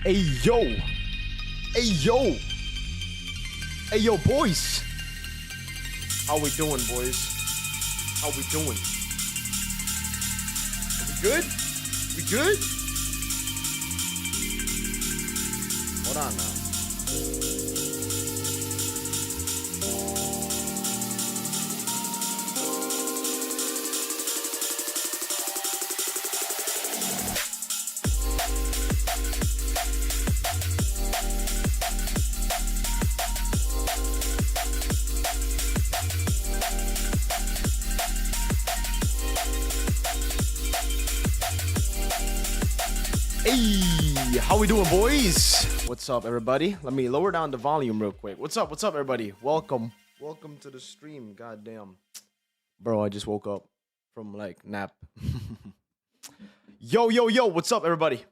Hey yo, hey yo, hey yo, boys. How we doing, boys? How we doing? Are we good? We good? Hold on now. Hey, how we doing, boys? What's up, everybody? Let me lower down the volume real quick. What's up, everybody? Welcome to the stream. Goddamn, bro, I just woke up from like nap. Yo, what's up, everybody?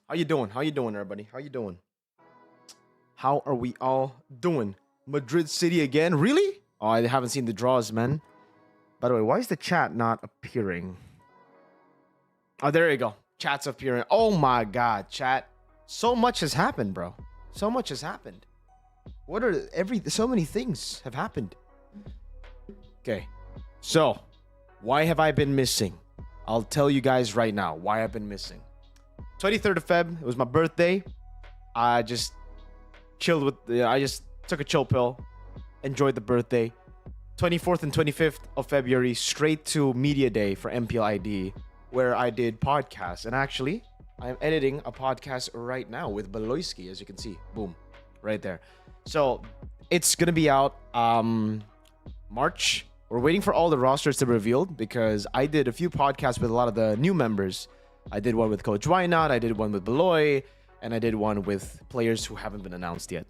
How you doing, everybody? How you doing? How are we all doing? Madrid City again? Really? Oh, I haven't seen the draws, man. By the way, why is the chat not appearing? Oh, there you go. Chat's appearing. Oh my god, chat. So much has happened, bro. So much has happened. So many things have happened. Okay. So, why have I been missing? I'll tell you guys right now why I've been missing. 23rd of Feb, it was my birthday. I just chilled with I just took a chill pill. Enjoyed the birthday. 24th and 25th of February, straight to Media Day for MPLID, where I did podcasts. And actually, I'm editing a podcast right now with Beloyski, as you can see. Boom. Right there. So, it's going to be out March. We're waiting for all the rosters to be revealed because I did a few podcasts with a lot of the new members. I did one with Coach Wynot, I did one with Beloy, and I did one with players who haven't been announced yet.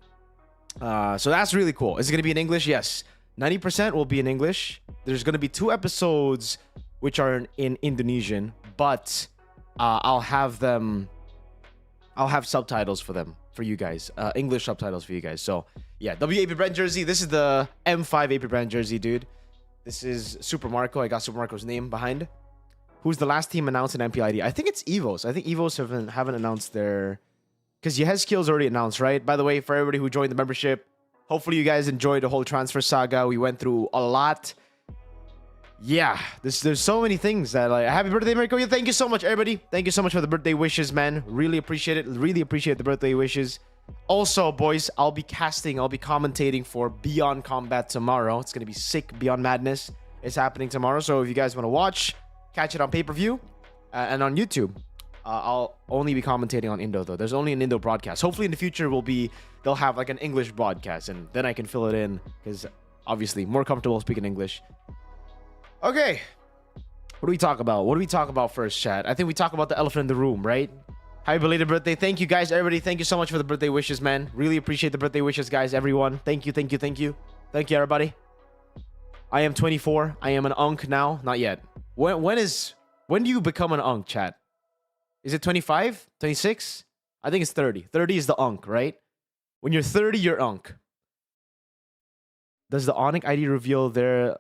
So that's really cool. Is it going to be in English? Yes. 90% will be in English. There's going to be 2 episodes which are in Indonesian, but I'll have subtitles for them, for you guys. English subtitles for you guys. So, yeah, WAP brand jersey. This is the M5 AP brand jersey, dude. This is Super Mirko. I got Super Mirko's name behind. Who's the last team announced in MPLID? I think it's EVOS. I think EVOS haven't announced their... Because Yehezkiel's already announced, right? By the way, for everybody who joined the membership, hopefully you guys enjoyed the whole transfer saga. We went through a lot. Yeah, there's so many things that, like, happy birthday, Mirko. Yeah, thank you so much, everybody. Thank you so much for the birthday wishes, man. Really appreciate it. Really appreciate the birthday wishes. Also, boys, I'll be commentating for Beyond Combat tomorrow. It's going to be sick. Beyond Madness is happening tomorrow. So if you guys want to watch, catch it on pay-per-view and on YouTube. I'll only be commentating on Indo, though. There's only an Indo broadcast. Hopefully in the future they'll have like an English broadcast, and then I can fill it in because obviously more comfortable speaking English. Okay, what do we talk about? What do we talk about first, chat? I think we talk about the elephant in the room, right? Happy belated birthday. Thank you, guys, everybody. Thank you so much for the birthday wishes, man. Really appreciate the birthday wishes, guys, everyone. Thank you. Thank you, everybody. I am 24. I am an unk now. Not yet. When do you become an unk, chat? Is it 25? 26? I think it's 30. 30 is the unk, right? When you're 30, you're unk. Does the Onic ID reveal there...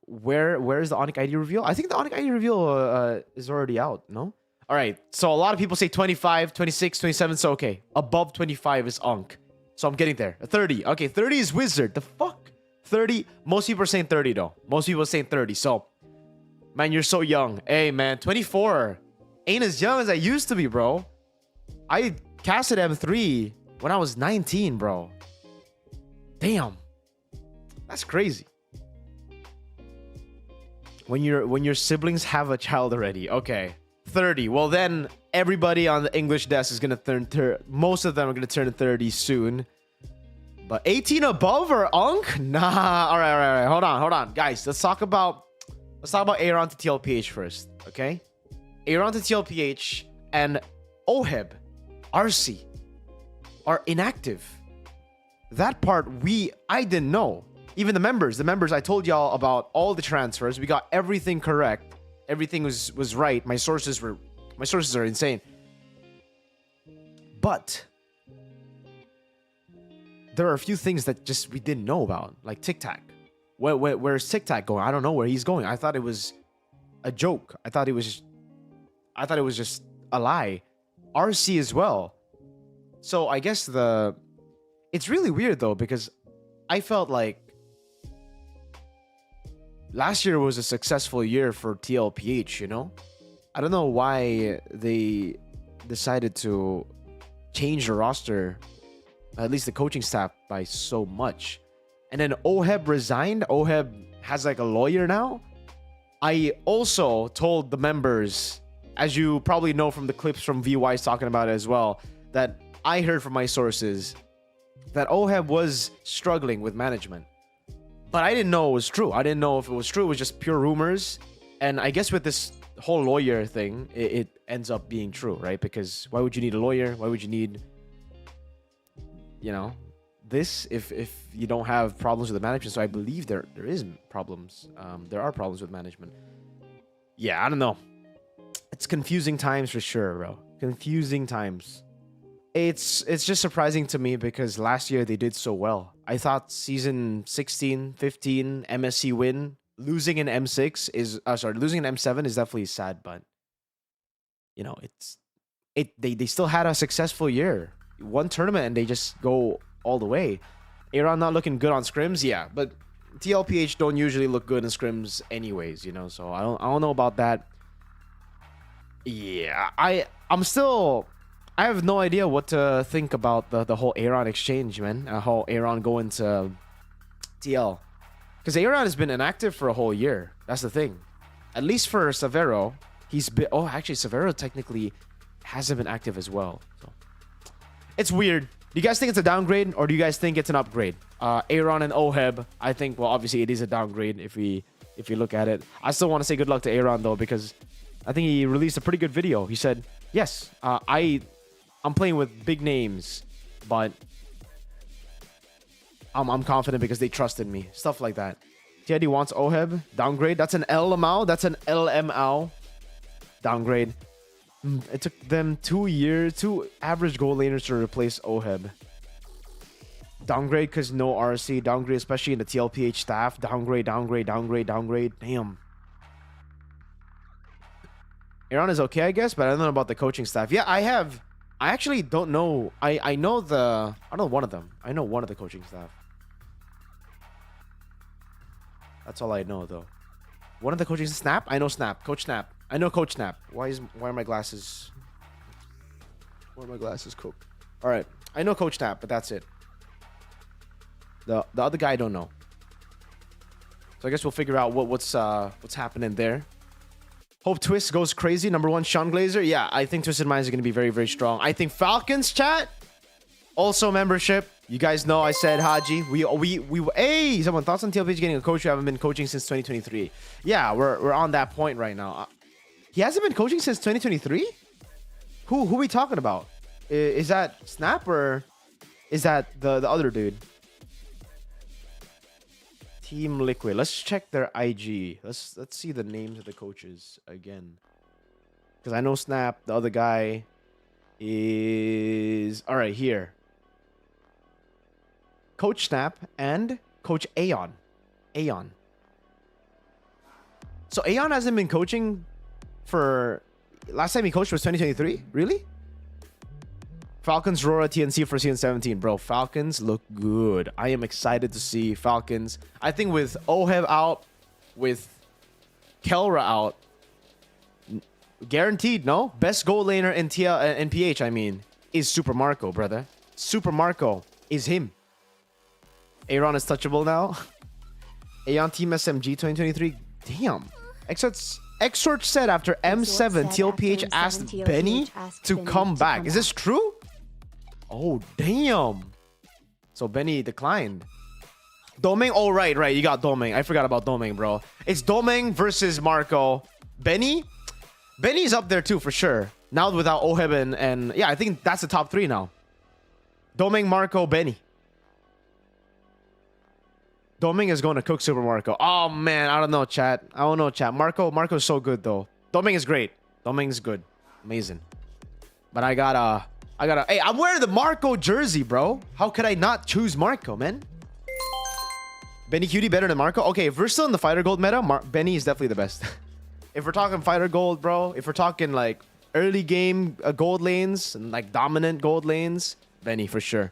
Where is the Onic ID reveal? I think the Onic ID reveal is already out, no? All right, so a lot of people say 25, 26, 27, so okay. Above 25 is Unk. So I'm getting there. 30. Okay, 30 is Wizard. The fuck? 30? Most people are saying 30, though. Most people are saying 30, so... Man, you're so young. Hey, man, 24. Ain't as young as I used to be, bro. I casted M3 when I was 19, bro. Damn. That's crazy. When your siblings have a child already. Okay. 30. Well, then everybody on the English desk is going to turn... Most of them are going to turn 30 soon. But 18 above or Unk? Nah. All right. Hold on. Guys, let's talk about Aeron to TLPH first, okay? Aeron to TLPH and OHEB, RC are inactive. That part I didn't know. Even the members, I told y'all about all the transfers. We got everything correct. Everything was right. My sources are insane. But there are a few things that just we didn't know about, like Tic Tac. Where's Tic Tac going? I don't know where he's going. I thought it was a joke. I thought it was just a lie. RC as well. So I guess it's really weird though, because I felt like last year was a successful year for TLPH, you know? I don't know why they decided to change the roster, at least the coaching staff, by so much. And then Oheb resigned. Oheb has like a lawyer now. I also told the members, as you probably know from the clips from VY's talking about it as well, that I heard from my sources that Oheb was struggling with management. But I didn't know it was true. I didn't know if it was true. It was just pure rumors. And I guess with this whole lawyer thing, it ends up being true, right? Because why would you need a lawyer? Why would you need, you know, this if you don't have problems with the management? So I believe there is problems. There are problems with management. Yeah, I don't know. It's confusing times for sure, bro. Confusing times. It's just surprising to me because last year they did so well. I thought season 16, 15 MSC win, losing in M6 is losing in M7 is definitely sad, but you know, they still had a successful year. One tournament and they just go all the way. Aeron not looking good on scrims, yeah, but TLPH don't usually look good in scrims anyways, you know, so I don't know about that. Yeah, I have no idea what to think about the whole Aeron exchange, man. How Aeron going to TL. Because Aeron has been inactive for a whole year. That's the thing. At least for Savero, he's been... Oh, actually, Savero technically hasn't been active as well. So it's weird. Do you guys think it's a downgrade or do you guys think it's an upgrade? Aeron and Oheb, I think, well, obviously it is a downgrade if we look at it. I still want to say good luck to Aeron, though, because I think he released a pretty good video. He said, yes, I'm playing with big names, but I'm confident because they trusted me. Stuff like that. Teddy wants Oheb. Downgrade. That's an LMAO. That's an LMAO. Downgrade. It took them 2 years, 2 average goal laners to replace Oheb. Downgrade because no RC. Downgrade, especially in the TLPH staff. Downgrade, downgrade, downgrade, downgrade. Damn. Aeron is okay, I guess, but I don't know about the coaching staff. Yeah, I actually don't know. I know one of them. I know one of the coaching staff. That's all I know, though. One of the coaching Snap? I know Snap. Coach Snap. I know Coach Snap. Why are my glasses... Why are my glasses cooked? All right. I know Coach Snap, but that's it. The other guy I don't know. So I guess we'll figure out what's happening there. Hope Twist goes crazy. Number 1, Sean Glazer. Yeah, I think Twisted Minds is going to be very, very strong. I think Falcons, chat. Also membership. You guys know I said Haji. Hey, someone thoughts on TLPH getting a coach who haven't been coaching since 2023? Yeah, we're on that point right now. He hasn't been coaching since 2023? Who are we talking about? Is that Snap or is that the other dude? Team Liquid. Let's check their IG. Let's see the names of the coaches again. Because I know Snap. The other guy is... All right, here. Coach Snap and Coach Aeron. Aeron. So Aeron hasn't been coaching for... Last time he coached was 2023? Really? Falcons, Rora, TNC for season 17. Bro, Falcons look good. I am excited to see Falcons. I think with Oheb out, with Kelra out, guaranteed, no? Best goal laner in PH, I mean, is Super Marco, brother. Super Marco is him. Aeron is touchable now. Aeon Team SMG 2023. Damn. Exort said after M7, TLPH asked Benny to come back. Is this true? Oh, damn. So Benny declined. Domeng? Oh, right. You got Domeng. I forgot about Domeng, bro. It's Domeng versus Marco. Benny's up there too, for sure. Now without Oheb and yeah, I think that's the top 3 now. Domeng, Marco, Benny. Domeng is going to cook Super Marco. Oh, man. I don't know, chat. Marco's so good, though. Domeng is great. Domeng is good. Amazing. But I gotta... Hey, I'm wearing the Marco jersey, bro. How could I not choose Marco, man? Benny Cutie better than Marco? Okay, if we're still in the Fighter Gold meta, Benny is definitely the best. If we're talking Fighter Gold, bro. If we're talking, like, early game gold lanes and, like, dominant gold lanes, Benny for sure.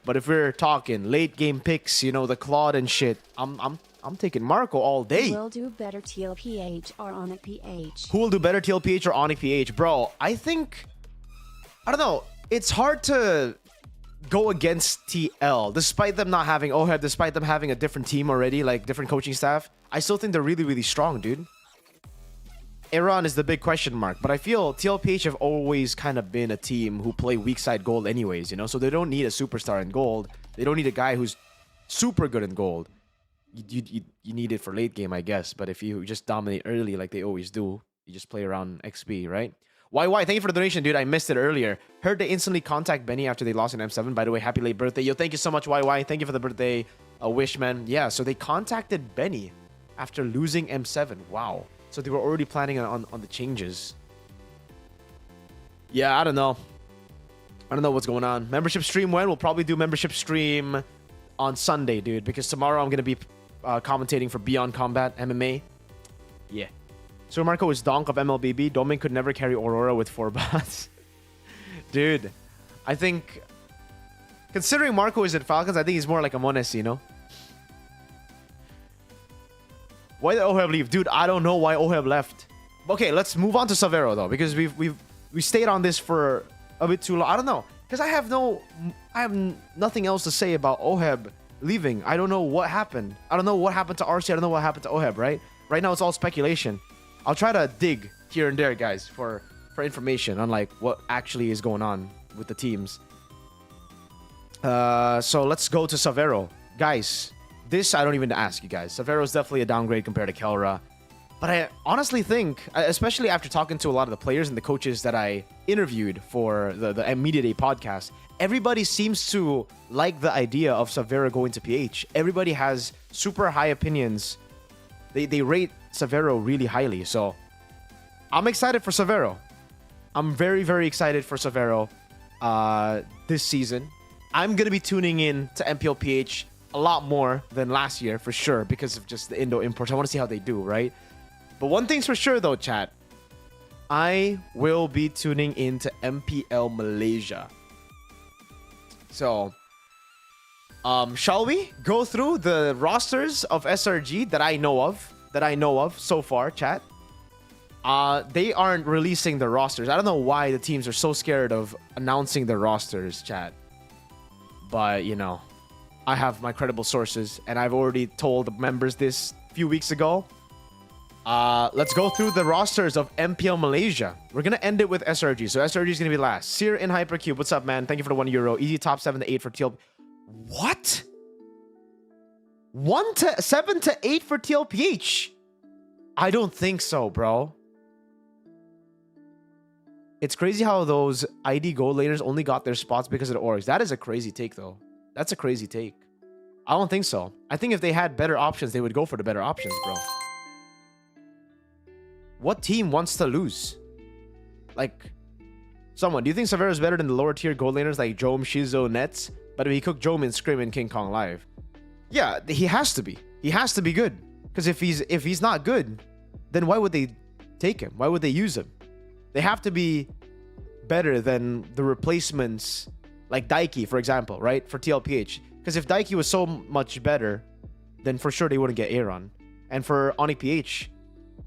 But if we're talking late game picks, you know, the Claude and shit, I'm taking Marco all day. Who will do better TLPH or Onic PH? Who will do better, TLPH or Onic PH? Bro, I don't know. It's hard to go against TL, despite them not having OHEB, despite them having a different team already, like different coaching staff. I still think they're really, really strong, dude. Aeron is the big question mark, but I feel TLPH have always kind of been a team who play weak side gold anyways, you know? So they don't need a superstar in gold. They don't need a guy who's super good in gold. You need it for late game, I guess. But if you just dominate early like they always do, you just play around XP, right? YY, thank you for the donation, dude. I missed it earlier. Heard they instantly contact Benny after they lost in M7. By the way, happy late birthday. Yo, thank you so much, YY. Thank you for the birthday wish, man. Yeah, so they contacted Benny after losing M7. Wow. So they were already planning on the changes. Yeah, I don't know. I don't know what's going on. Membership stream when? We'll probably do membership stream on Sunday, dude. Because tomorrow I'm going to be commentating for Beyond Combat MMA. Yeah. So Marco is donk of MLBB. Domin could never carry Aurora with 4 bots. Dude, I think... Considering Marco is at Falcons, I think he's more like a Mones, you know? Why did OHEB leave? Dude, I don't know why OHEB left. Okay, let's move on to Savero, though. Because we stayed on this for a bit too long. I don't know. Because I have nothing else to say about OHEB leaving. I don't know what happened. I don't know what happened to RC. I don't know what happened to OHEB, right? Right now, it's all speculation. I'll try to dig here and there, guys, for information on like what actually is going on with the teams. So let's go to Savero. Guys, this I don't even ask you guys. Savero is definitely a downgrade compared to Kelra. But I honestly think, especially after talking to a lot of the players and the coaches that I interviewed for the Media Day podcast, everybody seems to like the idea of Savero going to PH. Everybody has super high opinions. They rate Savero really highly. So I'm excited for Savero. I'm very, very excited for Savero this season. I'm going to be tuning in to MPL PH a lot more than last year for sure because of just the Indo imports. I want to see how they do, right? But one thing's for sure though, chat. I will be tuning in to MPL Malaysia. So, shall we go through the rosters of SRG that I know of so far, chat? They aren't releasing the rosters. I don't know why the teams are so scared of announcing the rosters, chat. But, you know, I have my credible sources, and I've already told the members this a few weeks ago. Let's go through the rosters of MPL Malaysia. We're going to end it with SRG. So SRG is going to be last. Seer in Hypercube. What's up, man? Thank you for the €1. Easy top 7 to 8 for TL. What? 7 to 8 for TLPH? I don't think so, bro. It's crazy how those ID gold laners only got their spots because of the orgs. That is a crazy take, though. That's a crazy take. I don't think so. I think if they had better options, they would go for the better options, bro. What team wants to lose? Like, someone. Do you think Savero is better than the lower tier gold laners like Jome, Shizo, Nets? But if he cooked Jome in Scrim and King Kong Live. Yeah, he has to be. He has to be good. Because if he's not good, then why would they take him? Why would they use him? They have to be better than the replacements like Daiki, for example, right? For TLPH. Because if Daiki was so much better, then for sure they wouldn't get Aeron. And for Onic PH,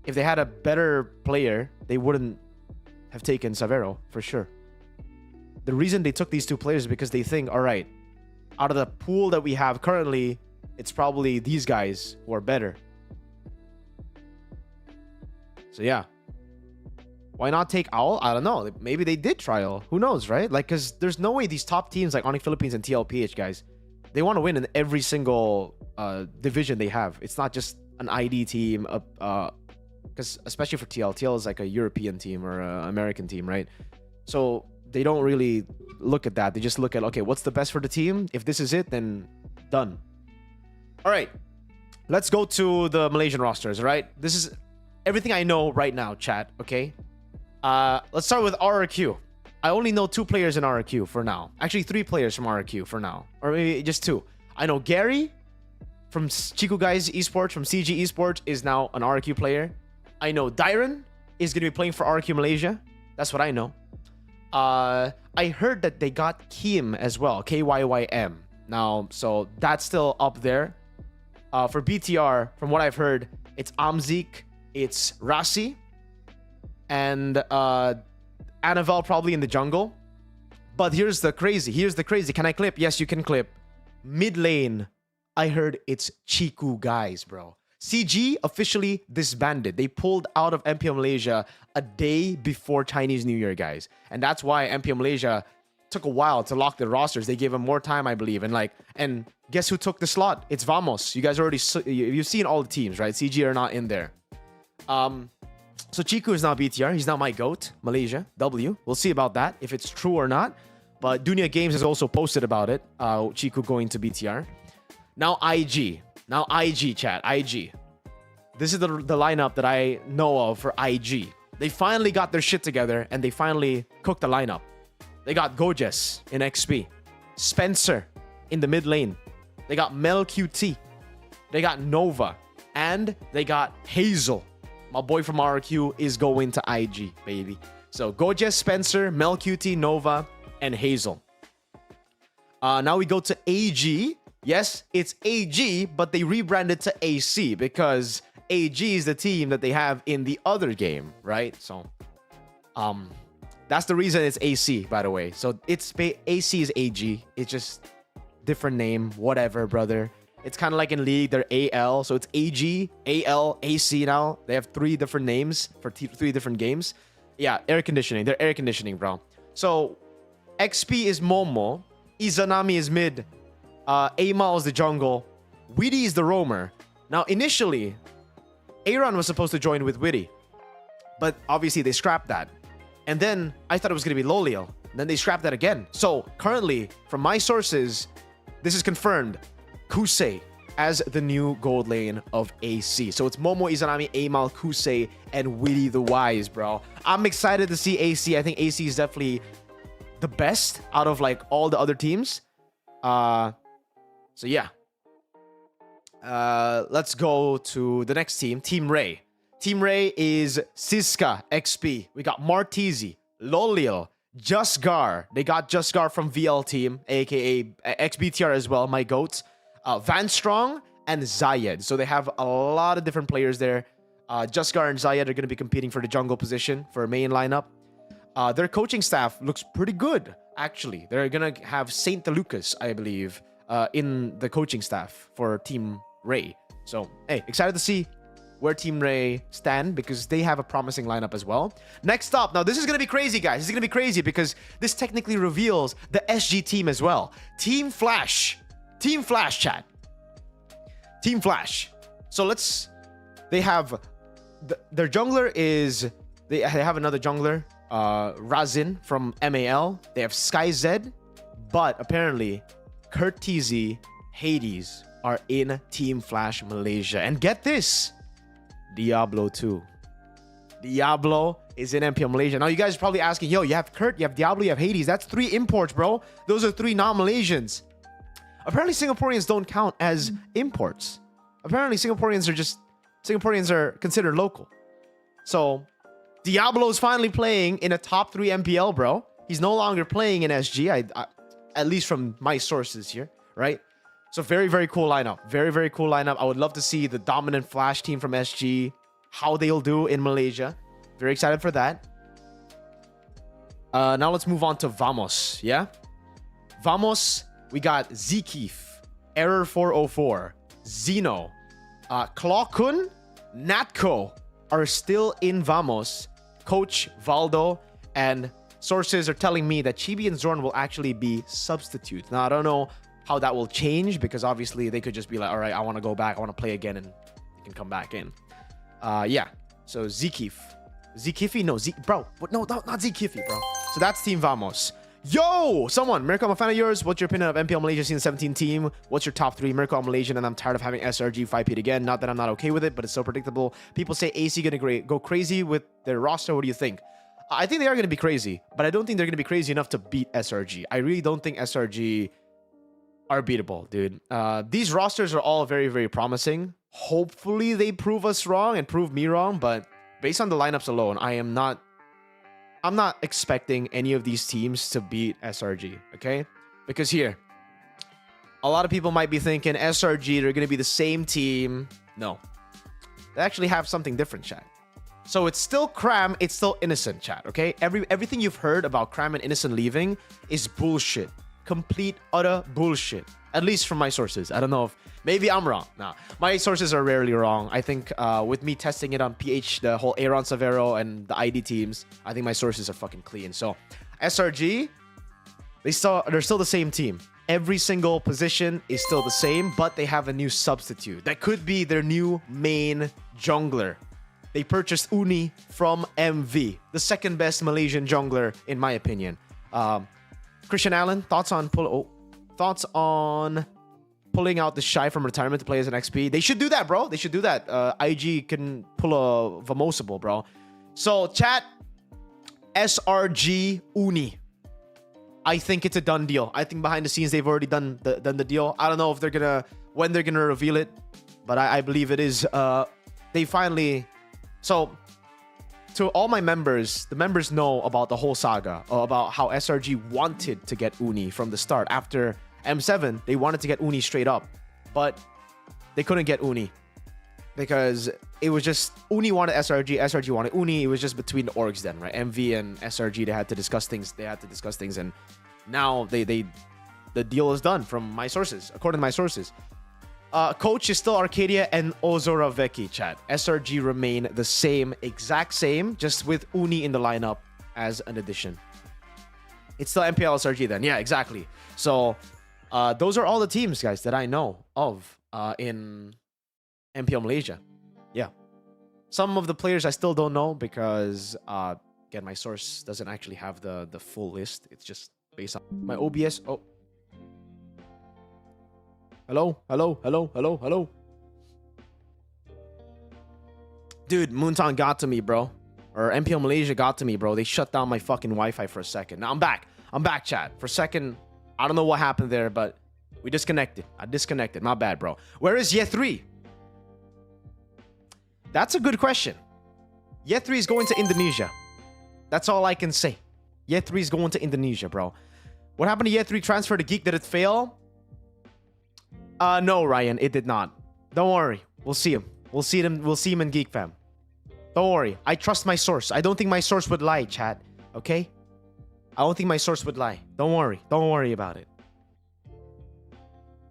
if they had a better player, they wouldn't have taken Savero, for sure. The reason they took these two players is because they think, all right, out of the pool that we have currently, it's probably these guys who are better. So yeah. Why not take Owl? I don't know. Maybe they did try Owl. Who knows, right? Like, because there's no way these top teams like Onic Philippines and TLPH, guys, they want to win in every single division they have. It's not just an ID team, because especially for TL. TL is like a European team or an American team, right? So they don't really look at that. They just look at, okay, what's the best for the team? If this is it, then done. All right. Let's go to the Malaysian rosters, right? This is everything I know right now, chat, okay? Let's start with RRQ. I only know 2 players in RRQ for now. Actually, 3 players from RRQ for now. Or maybe just 2. I know Gary from Chico Guys Esports, from CG Esports, is now an RRQ player. I know Dyron is going to be playing for RRQ Malaysia. That's what I know. I heard that they got Kim as well, KYYM. Now, so that's still up there. For BTR, from what I've heard, it's Amzik, it's Rasi, and Anavel probably in the jungle. But here's the crazy. Can I clip? Yes, you can clip. Mid lane, I heard it's Chiku guys, bro. CG officially disbanded. They pulled out of MPL Malaysia a day before Chinese New Year, guys. And that's why MPL Malaysia took a while to lock their rosters. They gave them more time, I believe. And guess who took the slot? It's Vamos. You guys already, you've seen all the teams, right? CG are not in there. So Chiku is now BTR. He's now my GOAT, Malaysia, W. We'll see about that, if it's true or not. But Dunia Games has also posted about it. Chiku going to BTR. Now IG. Now IG, chat. IG. This is the lineup that I know of for IG. They finally got their shit together and they finally cooked the lineup. They got Gojes in XP. Spencer in the mid lane. They got Mel QT. They got Nova. And they got Hazel. My boy from RQ is going to IG, baby. So Gojes, Spencer, Mel QT, Nova, and Hazel. Now we go to AG. Yes, it's AG, but they rebranded to AC because AG is the team that they have in the other game, right? So, that's the reason it's AC, by the way. So it's AC is AG. It's just different name, whatever, brother. It's kind of like in League, they're AL, so it's AG, AL, AC now. They have 3 different names for 3 different games. Yeah, air conditioning. They're air conditioning, bro. So XP is Momo, Izanami is mid, Amal is the jungle, Witty is the roamer. Now, initially, Aeron was supposed to join with Witty, but obviously they scrapped that. And then I thought it was going to be Loliel. Then they scrapped that again. So currently, from my sources, this is confirmed. Kusei as the new gold lane of AC. So it's Momo, Izanami, Amal, Kusei, and Witty the Wise, bro. I'm excited to see AC. I think AC is definitely the best out of like all the other teams. So yeah. Let's go to the next team, Team Ray. Team Ray is Siska XP. We got Martizi, Loliel, Justgar. They got Justgar from VL team, aka XBTR as well, my goats. Van Strong and Zayed. So they have a lot of different players there. Justgar and Zayed are going to be competing for the jungle position for main lineup. Their coaching staff looks pretty good, actually. They're going to have Saint Lucas, I believe, in the coaching staff for Team Ray. So, hey, excited to see where Team Ray stand because they have a promising lineup as well. Next up, now this is going to be crazy, guys. This is going to be crazy because this technically reveals the SG team as well. Team Flash. Team Flash, chat. Team Flash. So they have, their jungler is, they have another jungler, Razin from MAL. They have Sky Zed, but apparently Kurt TZ, Hades are in Team Flash Malaysia. And get this, Diablo 2. Diablo is in MPL Malaysia. Now you guys are probably asking, yo, you have Kurt, you have Diablo, you have Hades. That's 3 imports, bro. Those are 3 non-Malaysians. Apparently Singaporeans don't count as imports. Apparently Singaporeans are considered local. So Diablo's finally playing in a top 3 MPL, bro. He's no longer playing in SG, at least from my sources here, right? So very, very cool lineup. Very, very cool lineup. I would love to see the dominant Flash team from SG, how they'll do in Malaysia. Very excited for that. Now let's move on to Vamos, yeah? Vamos, we got Zkeef, Error 404, Zeno, Clawkun, Natko are still in Vamos. Coach Valdo and sources are telling me that Chibi and Zorn will actually be substitutes. Now, I don't know how that will change because obviously they could just be like, all right, I want to go back. I want to play again and they can come back in. Yeah. So Zkeef. Zkeefy? No, bro. What? No, not Zkeefy, bro. So that's Team Vamos. Yo! Someone, Mirko, I'm a fan of yours. What's your opinion of MPL Malaysia Season 17 team? What's your top 3? Mirko, I'm Malaysian and I'm tired of having SRG 5-peat again. Not that I'm not okay with it, but it's so predictable. People say AC gonna go crazy with their roster. What do you think? I think they are gonna be crazy, but I don't think they're gonna be crazy enough to beat SRG. I really don't think SRG are beatable, dude. These rosters are all very, very promising. Hopefully they prove us wrong and prove me wrong, but based on the lineups alone, I am not I'm not expecting any of these teams to beat SRG, okay? Because here, a lot of people might be thinking SRG, they're going to be the same team. No. They actually have something different, chat. So it's still Cram, it's still Innocent, chat, okay? Everything you've heard about Cram and Innocent leaving is bullshit. Complete, utter bullshit. At least from my sources. I don't know if... Maybe I'm wrong. Nah, my sources are rarely wrong. I think with me testing it on PH, the whole Aeron, Savero, and the ID teams, I think my sources are fucking clean. So SRG, they're still the same team. Every single position is still the same, but they have a new substitute. That could be their new main jungler. They purchased Uni from MV, the second best Malaysian jungler, in my opinion. Christian Allen, thoughts on pulling out the Shy from retirement to play as an XP? They should do that, bro. They should do that. IG can pull a Vamosable, bro. So, chat, SRG Uni. I think it's a done deal. I think behind the scenes they've already done the deal. I don't know if when they're gonna reveal it, but I believe it is. They finally. So, to all my members, the members know about the whole saga about how SRG wanted to get Uni from the start. After M7, they wanted to get Uni straight up, but they couldn't get Uni because it was just Uni wanted SRG, SRG wanted Uni. It was just between the orgs then, right? MV and SRG, they had to discuss things. And now the deal is done from my sources, according to my sources. Coach is still Arcadia and Ozora Veki, chat. SRG remain the same, exact same, just with Uni in the lineup as an addition. It's still MPL SRG then. Yeah, exactly. So those are all the teams, guys, that I know of in MPL Malaysia. Yeah. Some of the players I still don't know because, again, my source doesn't actually have the full list. It's just based on my OBS. Oh. Hello. Dude, Moontown got to me, bro. Or MPL Malaysia got to me, bro. They shut down my fucking Wi-Fi for a second. Now I'm back. I'm back, chat. For a second, I don't know what happened there, but we disconnected. I disconnected. My bad, bro. Where is Ye3? That's a good question. Ye3 is going to Indonesia. That's all I can say. Ye3 is going to Indonesia, bro. What happened to Ye3 transfer to Geek? Did it fail? No, Ryan, it did not. Don't worry. We'll see him. We'll see him in Geek Fam. Don't worry. I trust my source. I don't think my source would lie, chat. Okay? I don't think my source would lie. Don't worry. Don't worry about it.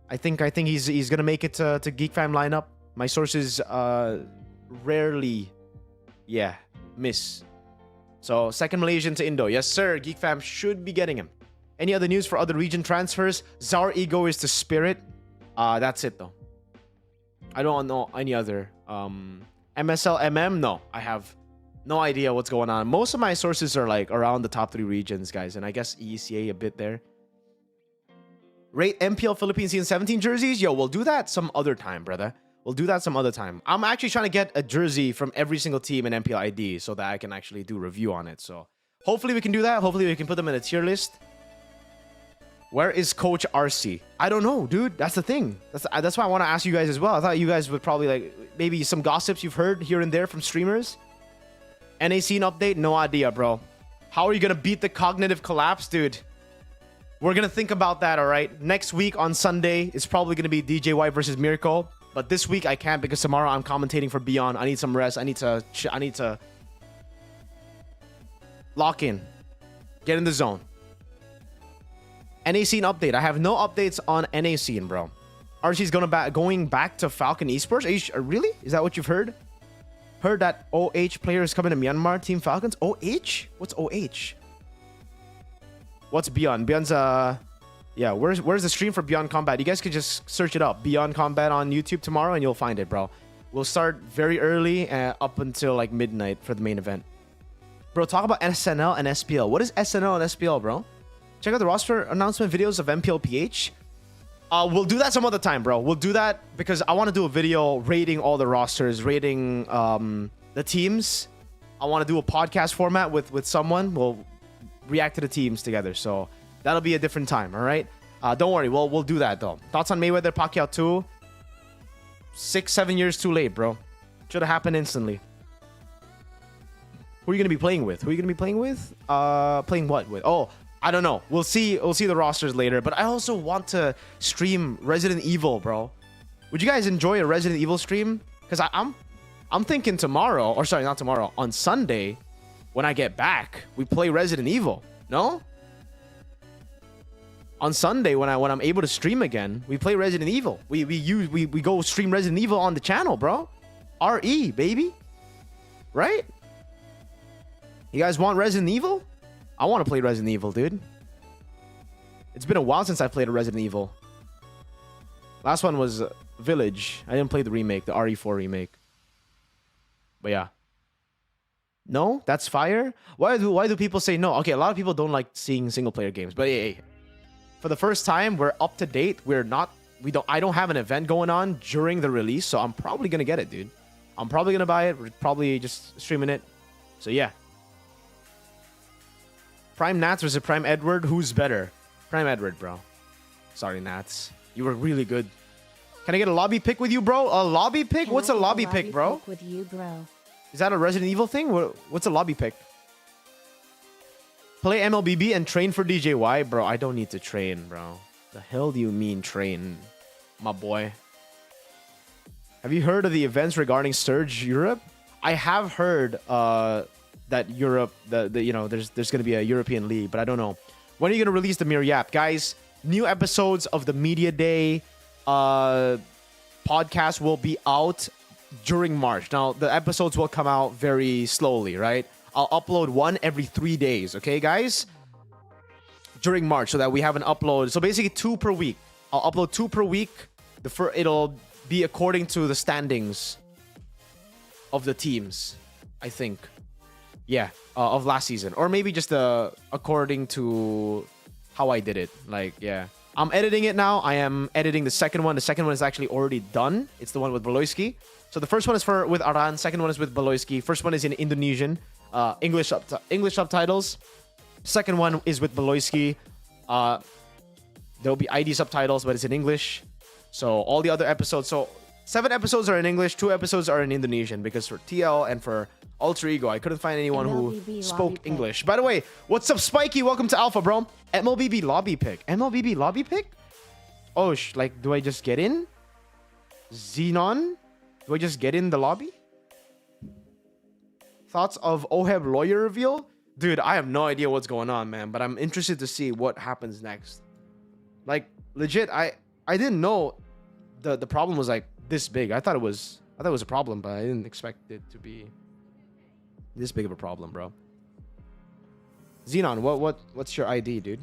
I think he's gonna make it to Geek Fam lineup. My sources rarely, miss. So second Malaysian to Indo. Yes, sir. Geek Fam should be getting him. Any other news for other region transfers? Zar Ego is to Spirit. That's it though. I don't know any other. MSL MM? No, I have no idea what's going on. Most of my sources are like around the top 3 regions, guys, and I guess ECA a bit there. Rate MPL Philippines Season 17 jerseys? Yo, we'll do that some other time, brother. We'll do that some other time. I'm actually trying to get a jersey from every single team in MPL ID so that I can actually do a review on it. So hopefully we can do that. Hopefully we can put them in a tier list. Where is Coach RC? I don't know, dude. That's the thing. That's why I want to ask you guys as well. I thought you guys would probably like maybe some gossips you've heard here and there from streamers. NA scene update? No idea, bro. How are you going to beat the cognitive collapse, dude? We're going to think about that, all right? Next week on Sunday, it's probably going to be DJY versus Mirko. But this week I can't because tomorrow I'm commentating for Beyond. I need some rest. I need to lock in. Get in the zone. NA scene update. I have no updates on NA scene, bro. RC's going back to Falcon Esports. Really? Is that what you've heard? Heard that OH players coming to Myanmar, Team Falcons. OH? What's OH? What's Beyond? Beyond's yeah. Where's the stream for Beyond Combat? You guys could just search it up. Beyond Combat on YouTube tomorrow, and you'll find it, bro. We'll start very early, up until like midnight for the main event. Bro, talk about SNL and SPL. What is SNL and SPL, bro? Check out the roster announcement videos of MPLPH. We'll do that some other time, bro. We'll do that because I want to do a video rating all the rosters, rating the teams. I want to do a podcast format with someone. We'll react to the teams together. So that'll be a different time, all right? Don't worry. We'll do that, though. Thoughts on Mayweather Pacquiao 2? 6-7 years too late, bro. Should have happened instantly. Who are you gonna be playing with? Who are you gonna be playing with? Playing what with? Oh, I don't know. We'll see. We'll see the rosters later. But I also want to stream Resident Evil, bro. Would you guys enjoy a Resident Evil stream? Because I'm thinking tomorrow, or sorry, not tomorrow, on Sunday, when I get back, we play Resident Evil. No? On Sunday, when I'm able to stream again, we play Resident Evil. We go stream Resident Evil on the channel, bro. RE, baby. Right? You guys want Resident Evil? I want to play Resident Evil, dude. It's been a while since I played a Resident Evil. Last one was Village. I didn't play the remake, the RE4 remake. But yeah. No? That's fire? Why do people say no? Okay, a lot of people don't like seeing single player games. But hey, for the first time, we're up to date. I don't have an event going on during the release, so I'm probably gonna get it, dude. I'm probably gonna buy it. We're probably just streaming it. So yeah. Prime Nats versus Prime Edward. Who's better? Prime Edward, bro. Sorry, Nats. You were really good. Can I get a lobby pick with you, bro? A lobby pick? What's a lobby pick, bro? With you, bro? Is that a Resident Evil thing? What's a lobby pick? Play MLBB and train for DJY? Bro, I don't need to train, bro. The hell do you mean train, my boy? Have you heard of the events regarding Surge Europe? I have heard that Europe, you know, there's going to be a European league, but I don't know. When are you going to release the Mirror Yap? Guys, new episodes of the Media Day podcast will be out during March. Now, the episodes will come out very slowly, right? I'll upload one every 3 days, okay, guys? During March, so that we have an upload. So basically 2 per week. I'll upload 2 per week. It'll be according to the standings of the teams, I think. Yeah, of last season. Or maybe just according to how I did it. Like, yeah. I'm editing it now. I am editing the second one. The second one is actually already done. It's the one with Baloyski. So the first one is with Aeron. Second one is with Baloyski. First one is in Indonesian. English subtitles. Second one is with Baloyski. There'll be ID subtitles, but it's in English. So all the other episodes. So 7 episodes are in English. 2 episodes are in Indonesian. Because for TL and for Alter Ego, I couldn't find anyone who spoke English. By the way, what's up, Spiky? Welcome to Alpha, bro. MLBB lobby pick. MLBB lobby pick? Oh, like, do I just get in? Xenon? Do I just get in the lobby? Thoughts of OHEB lawyer reveal? Dude, I have no idea what's going on, man. But I'm interested to see what happens next. Like, legit, I didn't know the problem was like this big. I thought it was a problem, but I didn't expect it to be this big of a problem, bro. Xenon, what's your ID, dude?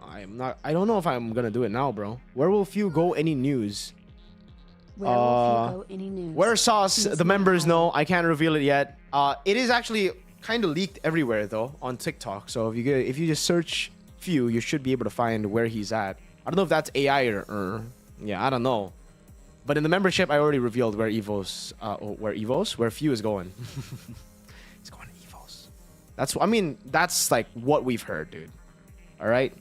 I don't know if I'm gonna do it now, bro. Where will few go? Any news? Where will few go? Any news? Where sauce? The members know. I can't reveal it yet. It is actually kind of leaked everywhere though on TikTok. So if you just search few, you should be able to find where he's at. I don't know if that's AI or yeah, I don't know. But in the membership, I already revealed where where few is going. He's going to Evos. That's like what we've heard, dude. All right.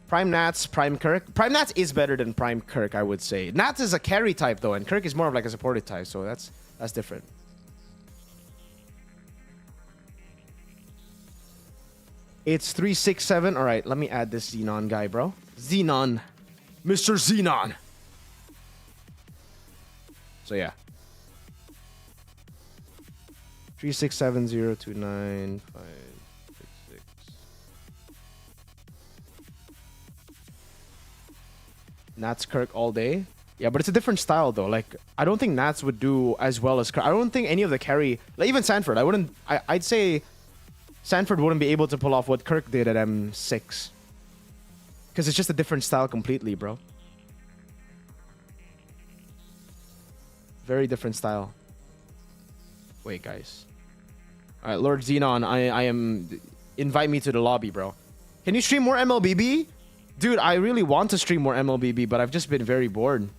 Prime Nats, Prime Kirk. Prime Nats is better than Prime Kirk, I would say. Nats is a carry type though, and Kirk is more of like a supported type, so that's different. It's 367. All right, let me add this Xenon guy, bro. Xenon. Mr. Xenon. So yeah. 367029566. Nats Kirk all day. Yeah, but it's a different style though. Like, I don't think Nats would do as well as Kirk. I don't think any of the carry, like even Sanford, I'd say Sanford wouldn't be able to pull off what Kirk did at M6. Because it's just a different style completely, bro. Very different style. Wait, guys. All right, Lord Xenon, I am... Invite me to the lobby, bro. Can you stream more MLBB? Dude, I really want to stream more MLBB, but I've just been very bored.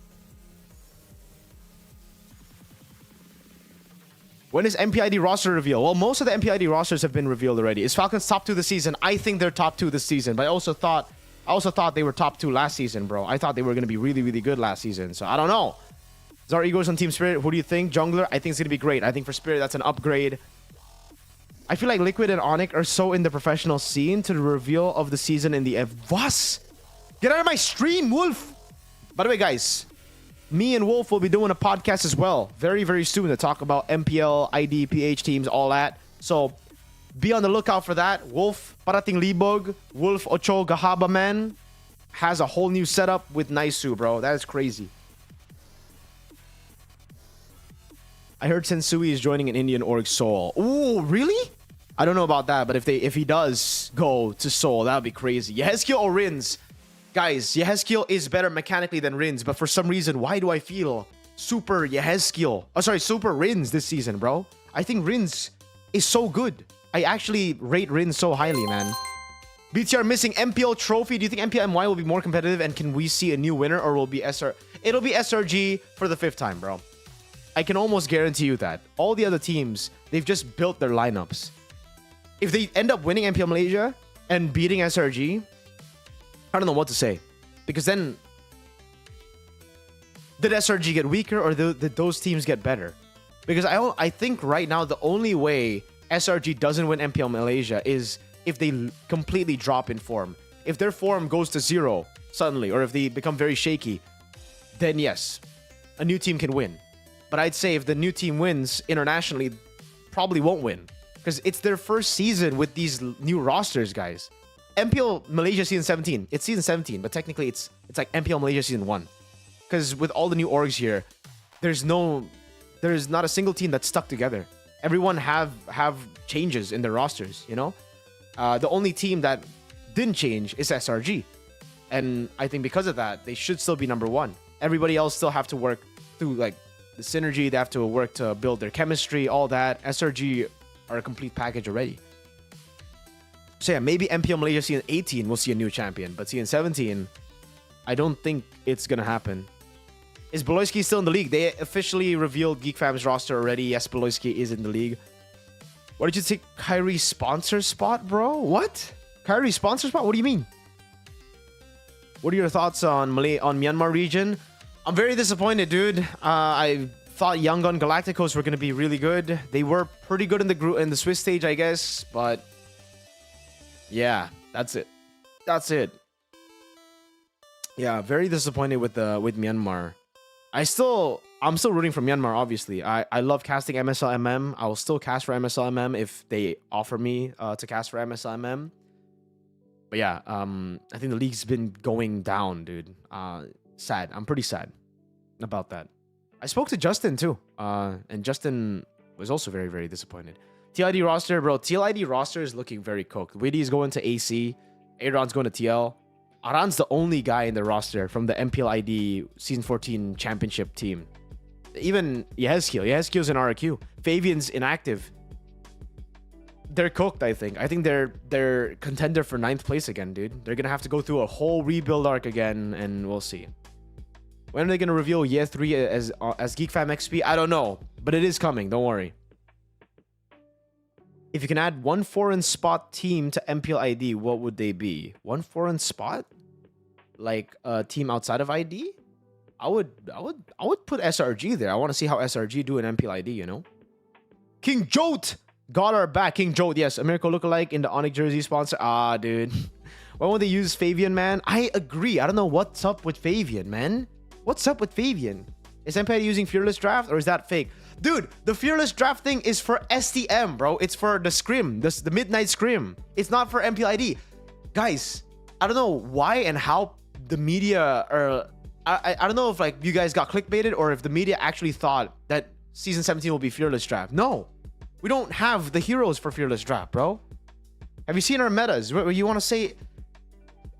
When is MPID roster reveal? Well, most of the MPID rosters have been revealed already. Is Falcons top 2 this season? I think they're top 2 this season, but I also thought they were top 2 last season, bro. I thought they were going to be really, really good last season, so I don't know. Zara Eagles on Team Spirit. Who do you think? Jungler? I think it's going to be great. I think for Spirit, that's an upgrade. I feel like Liquid and Onic are so in the professional scene to the reveal of the season in the Was? Get out of my stream, Wolf! By the way, guys, me and Wolf will be doing a podcast as well very, very soon to talk about MPL, ID, PH teams, all that. So be on the lookout for that. Wolf, Parating Libog, Wolf Ocho Gahaba Man has a whole new setup with Naisu, bro. That is crazy. I heard Sensui is joining an Indian org Seoul. Ooh, really? I don't know about that, but if he does go to Seoul, that would be crazy. Yehezkiel or Rins? Guys, Yehezkiel is better mechanically than Rins, but for some reason, why do I feel super Yehezkiel? Oh, sorry, super Rins this season, bro. I think Rins is so good. I actually rate Rins so highly, man. BTR missing MPL trophy. Do you think MPL MY will be more competitive, and can we see a new winner, or will it be SR? It'll be SRG for the 5th time, bro. I can almost guarantee you that. All the other teams, they've just built their lineups. If they end up winning MPL Malaysia and beating SRG, I don't know what to say. Because then, did SRG get weaker, or did those teams get better? Because I think right now the only way SRG doesn't win MPL Malaysia is if they completely drop in form. If their form goes to 0 suddenly, or if they become very shaky, then yes, a new team can win. But I'd say if the new team wins internationally, probably won't win. Because it's their first season with these new rosters, guys. MPL Malaysia Season 17. It's Season 17, but technically it's like MPL Malaysia Season 1. Because with all the new orgs here, there's not a single team that's stuck together. Everyone have changes in their rosters, you know? The only team that didn't change is SRG. And I think because of that, they should still be number 1. Everybody else still have to work through like the synergy. They have to work to build their chemistry, all that. SRG are a complete package already. So yeah, maybe MPL Malaysia Season 18 will see a new champion, but Season 17, I don't think it's gonna happen. Is Beloyski still in the league? They officially revealed GeekFam's roster already. Yes, Beloyski is in the league. Why did you take Kyrie's sponsor spot, bro? What? Kyrie's sponsor spot? What do you mean? What are your thoughts on Myanmar region? I'm very disappointed, dude. I thought Yangon Galacticos were going to be really good. They were pretty good in the Swiss stage, I guess, but yeah, that's it. That's it. Yeah, very disappointed with Myanmar. I'm still rooting for Myanmar, obviously. I love casting MSLMM. I will still cast for MSLMM if they offer me to cast for MSLMM. But yeah, I think the league's been going down, dude. Sad. I'm pretty sad about that. I spoke to Justin too, and Justin was also very, very disappointed. TLID roster, bro. TLID roster is looking very cooked. Widdy's going to AC. Aeron's going to TL. Aran's the only guy in the roster from the MPL ID Season 14 Championship team. Even Yehezkiel. Yehezkiel's in RQ. Fabian's inactive. They're cooked, I think. I think they're contender for 9th place again, dude. They're going to have to go through a whole rebuild arc again, and we'll see. When are they going to reveal Year 3 as GeekFam XP? I don't know, but it is coming. Don't worry. If you can add one foreign spot team to MPL ID, what would they be? One foreign spot? Like a team outside of ID? I would put SRG there. I want to see how SRG do in MPL ID, you know? King Jote got our back. King Jote, yes. A Mirko lookalike in the Onic jersey sponsor. Ah, dude. Why won't they use Fabian, man? I agree. I don't know what's up with Fabian, man. What's up with Fabian? Is MPL using Fearless Draft or is that fake? Dude, the Fearless Draft thing is for STM, bro. It's for the scrim, the Midnight Scrim. It's not for MPL ID. Guys, I don't know why and how the media are... I don't know if like you guys got clickbaited or if the media actually thought that Season 17 will be Fearless Draft. No. We don't have the heroes for Fearless Draft, bro. Have you seen our metas? You want to say...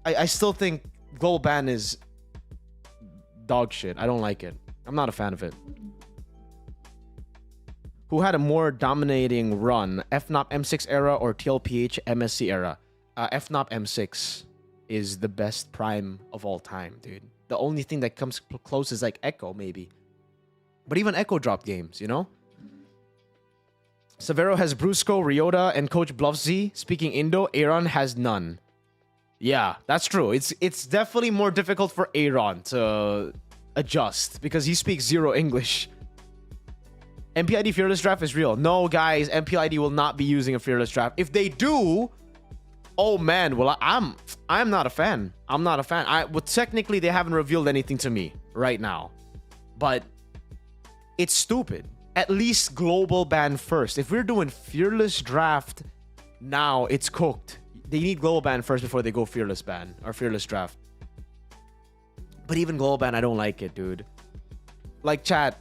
I still think Global Ban is dog shit. I don't like it. I'm not a fan of it. Who had a more dominating run? FNOP M6 era or TLPH MSC era? FNOP M6 is the best prime of all time, dude. The only thing that comes close is like Echo, maybe. But even Echo dropped games, you know? Savero has Brusco, Ryota, and Coach Bluffsy. Speaking Indo, Aeron has none. Yeah, that's true. It's definitely more difficult for Aeron to adjust because he speaks zero English. MPID Fearless Draft is real. No, guys, MPID will not be using a Fearless Draft. If they do, oh man, well, I'm not a fan. I'm not a fan. Well, technically, they haven't revealed anything to me right now, but it's stupid. At least global ban first. If we're doing Fearless Draft now, it's cooked. They need global ban first before they go Fearless ban or Fearless Draft. But even global ban, I don't like it, dude. Like, chat,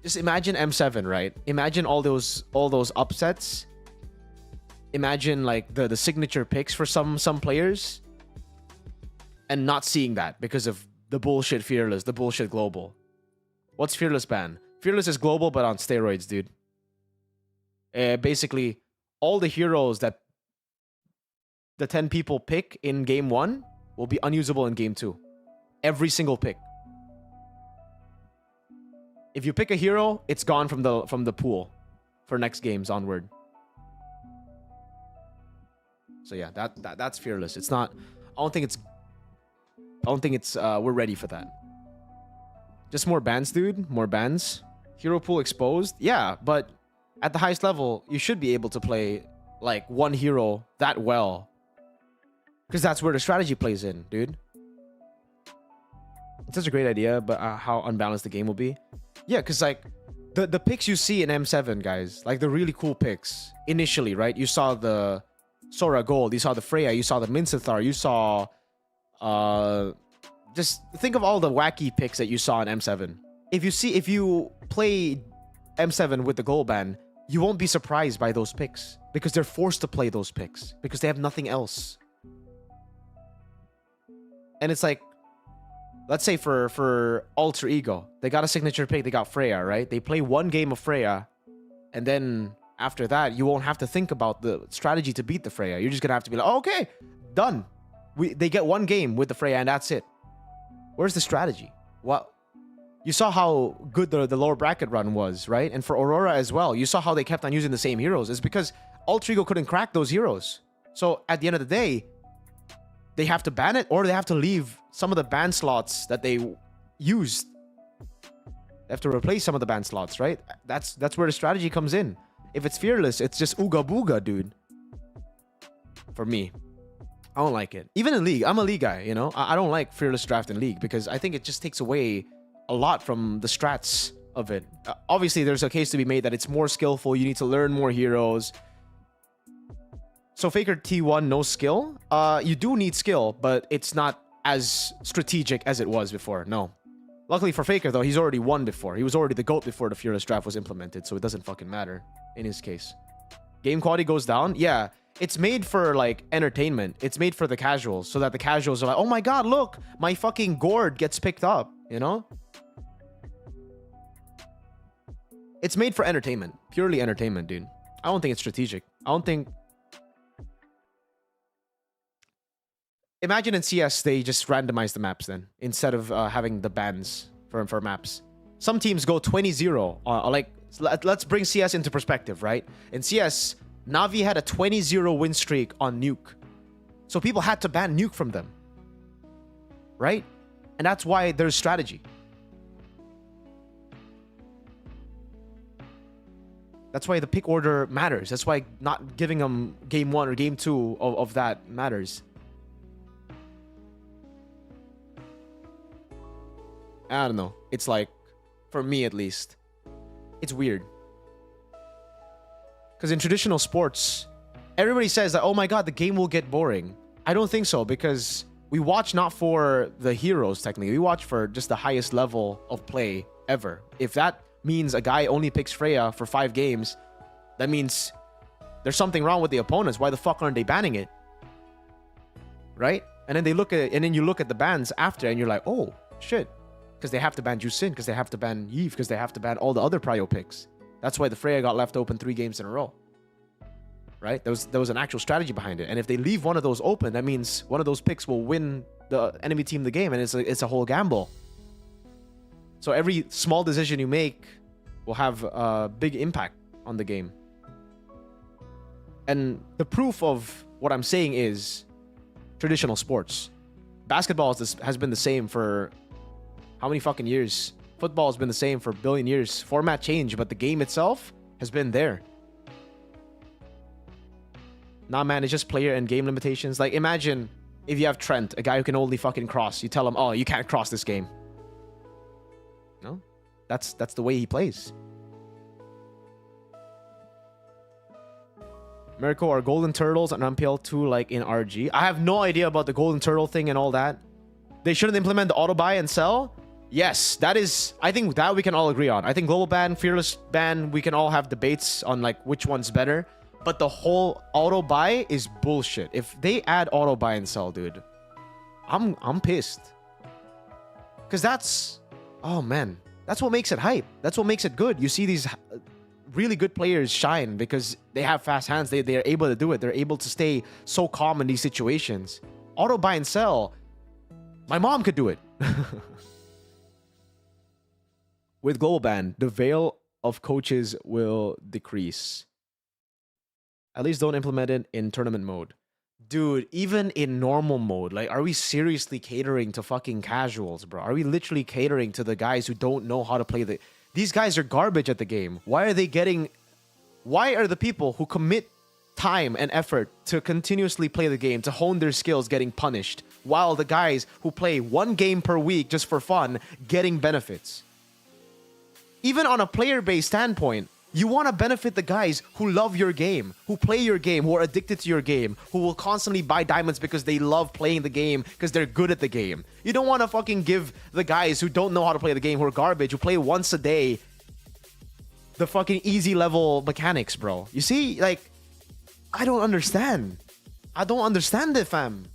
just imagine M7, right? Imagine all those upsets. Imagine like the signature picks for some players, and not seeing that because of the bullshit Fearless, the bullshit global. What's Fearless ban? Fearless is global, but on steroids, dude. Basically, all the heroes that the 10 people pick in game 1 will be unusable in game 2. Every single pick. If you pick a hero, it's gone from the pool for next games onward. So yeah, that's Fearless. It's not. I don't think it's. We're ready for that. Just more bans, dude. More bans. Hero pool exposed. Yeah, but at the highest level, you should be able to play like one hero that well, because that's where the strategy plays in, dude. It's such a great idea, but how unbalanced the game will be. Yeah, because like the picks you see in M7, guys, like the really cool picks initially, right? You saw the Sora Gold, you saw the Freya, you saw the Minsathar, you saw just think of all the wacky picks that you saw in M7. If you play M7 with the gold ban, you won't be surprised by those picks because they're forced to play those picks because they have nothing else. And it's like, let's say for Alter Ego, they got a signature pick, they got Freya, right? They play one game of Freya, and then after that, you won't have to think about the strategy to beat the Freya. You're just gonna have to be like, oh, okay, done. They get one game with the Freya, and that's it. Where's the strategy? What? You saw how good the lower bracket run was, right? And for Aurora as well, you saw how they kept on using the same heroes. It's because Alter Ego couldn't crack those heroes. So at the end of the day, they have to ban it, or they have to leave some of the ban slots that they used. They have to replace some of the ban slots, right? That's where the strategy comes in. If it's Fearless, it's just ooga booga, dude. For me, I don't like it. Even in League, I'm a League guy, you know? I don't like Fearless Draft in League because I think it just takes away a lot from the strats of it. Obviously, there's a case to be made that it's more skillful. You need to learn more heroes. So Faker T1, no skill. You do need skill, but it's not as strategic as it was before. No. Luckily for Faker, though, he's already won before. He was already the GOAT before the Fearless Draft was implemented, so it doesn't fucking matter in his case. Game quality goes down? Yeah. It's made for, like, entertainment. It's made for the casuals, so that the casuals are like, oh my god, look! My fucking gourd gets picked up, you know? It's made for entertainment. Purely entertainment, dude. I don't think it's strategic. I don't think... Imagine in CS, they just randomize the maps then, instead of having the bans for maps. Some teams go 20-0. Like, let's bring CS into perspective, right? In CS, Na'Vi had a 20-0 win streak on Nuke. So people had to ban Nuke from them. Right? And that's why there's strategy. That's why the pick order matters. That's why not giving them game 1 or game 2 of that matters. I don't know. It's like, for me at least, it's weird. Because in traditional sports, everybody says that, oh my god, the game will get boring. I don't think so, because we watch not for the heroes, technically. We watch for just the highest level of play ever. If that means a guy only picks Freya for 5 games, that means there's something wrong with the opponents. Why the fuck aren't they banning it? Right? And then they look at it, and then you look at the bans after, and you're like, oh, shit. Because they have to ban Jusin, because they have to ban Yves, because they have to ban all the other prio picks. That's why the Freya got left open 3 games in a row. Right? There was an actual strategy behind it. And if they leave one of those open, that means one of those picks will win the enemy team the game, and it's a whole gamble. So every small decision you make will have a big impact on the game. And the proof of what I'm saying is traditional sports. Basketball has been the same for How many fucking years? Football has been the same for a billion years. Format changed, but the game itself has been there. Nah, man, it's just player and game limitations. Like, imagine if you have Trent, a guy who can only fucking cross. You tell him, oh, you can't cross this game. No? That's the way he plays. Mirko, are golden turtles on MPL 2 like in RG? I have no idea about the golden turtle thing and all that. They shouldn't implement the auto buy and sell. Yes, that is... I think that we can all agree on. I think global ban, fearless ban, we can all have debates on like which one's better. But the whole auto buy is bullshit. If they add auto buy and sell, dude, I'm pissed. Because that's... Oh, man. That's what makes it hype. That's what makes it good. You see these... really good players shine because they have fast hands. They are able to do it. They're able to stay so calm in these situations. Auto buy and sell. My mom could do it. With global ban, the veil of coaches will decrease. At least don't implement it in tournament mode. Dude, even in normal mode, like, are we seriously catering to fucking casuals, bro? Are we literally catering to the guys who don't know how to play the... These guys are garbage at the game. Why are they getting... Why are the people who commit time and effort to continuously play the game, to hone their skills, getting punished, while the guys who play one game per week just for fun, getting benefits? Even on a player-based standpoint, you want to benefit the guys who love your game, who play your game, who are addicted to your game, who will constantly buy diamonds because they love playing the game, because they're good at the game. You don't want to fucking give the guys who don't know how to play the game, who are garbage, who play once a day, the fucking easy level mechanics, bro. You see, like, I don't understand. I don't understand it, fam.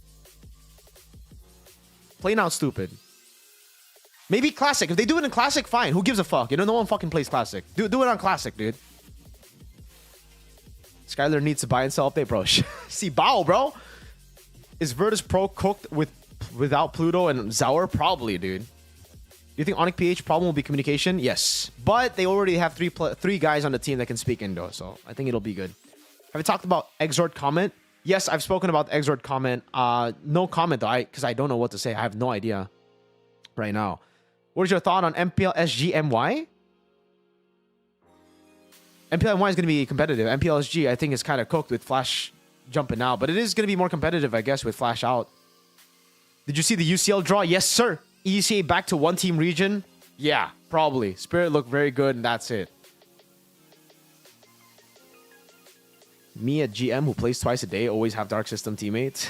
Plain out stupid. Maybe Classic. If they do it in Classic, fine. Who gives a fuck? You know, no one fucking plays Classic. Do it on Classic, dude. Skylar needs to buy and sell update, bro. See, bow, bro. Is Virtus Pro cooked without Pluto and Zaur? Probably, dude. Do you think Onic PH problem will be communication? Yes. But they already have three guys on the team that can speak Indo, so I think it'll be good. Have you talked about Exort comment? Yes, I've spoken about the Exort comment. No comment, though, because I don't know what to say. I have no idea right now. What is your thought on MPL SGMY? MPL MY is going to be competitive. MPL SG, I think, is kind of cooked with Flash jumping out. But it is going to be more competitive, I guess, with Flash out. Did you see the UCL draw? Yes, sir. ECA back to one-team region? Yeah, probably. Spirit looked very good, and that's it. Me at GM, who plays twice a day, always have Dark System teammates.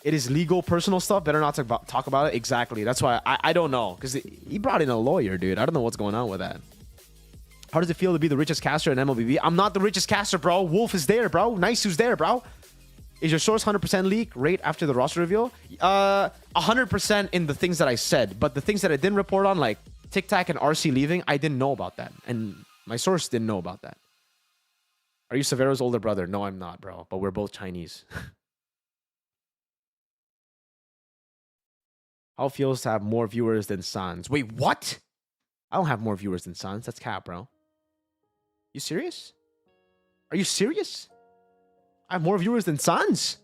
It is legal, personal stuff. Better not talk about it. Exactly. That's why I don't know. Because he brought in a lawyer, dude. I don't know what's going on with that. How does it feel to be the richest caster in MLBB? I'm not the richest caster, bro. Wolf is there, bro. Nice who's there, bro. Is your source 100% leak rate after the roster reveal? 100% in the things that I said. But the things that I didn't report on, like Tic Tac and RC leaving, I didn't know about that. And my source didn't know about that. Are you Savero's older brother? No, I'm not, bro. But we're both Chinese. How it feels to have more viewers than Sans? Wait, what? I don't have more viewers than Sans. That's cap, bro. You serious? Are you serious? I have more viewers than Sans?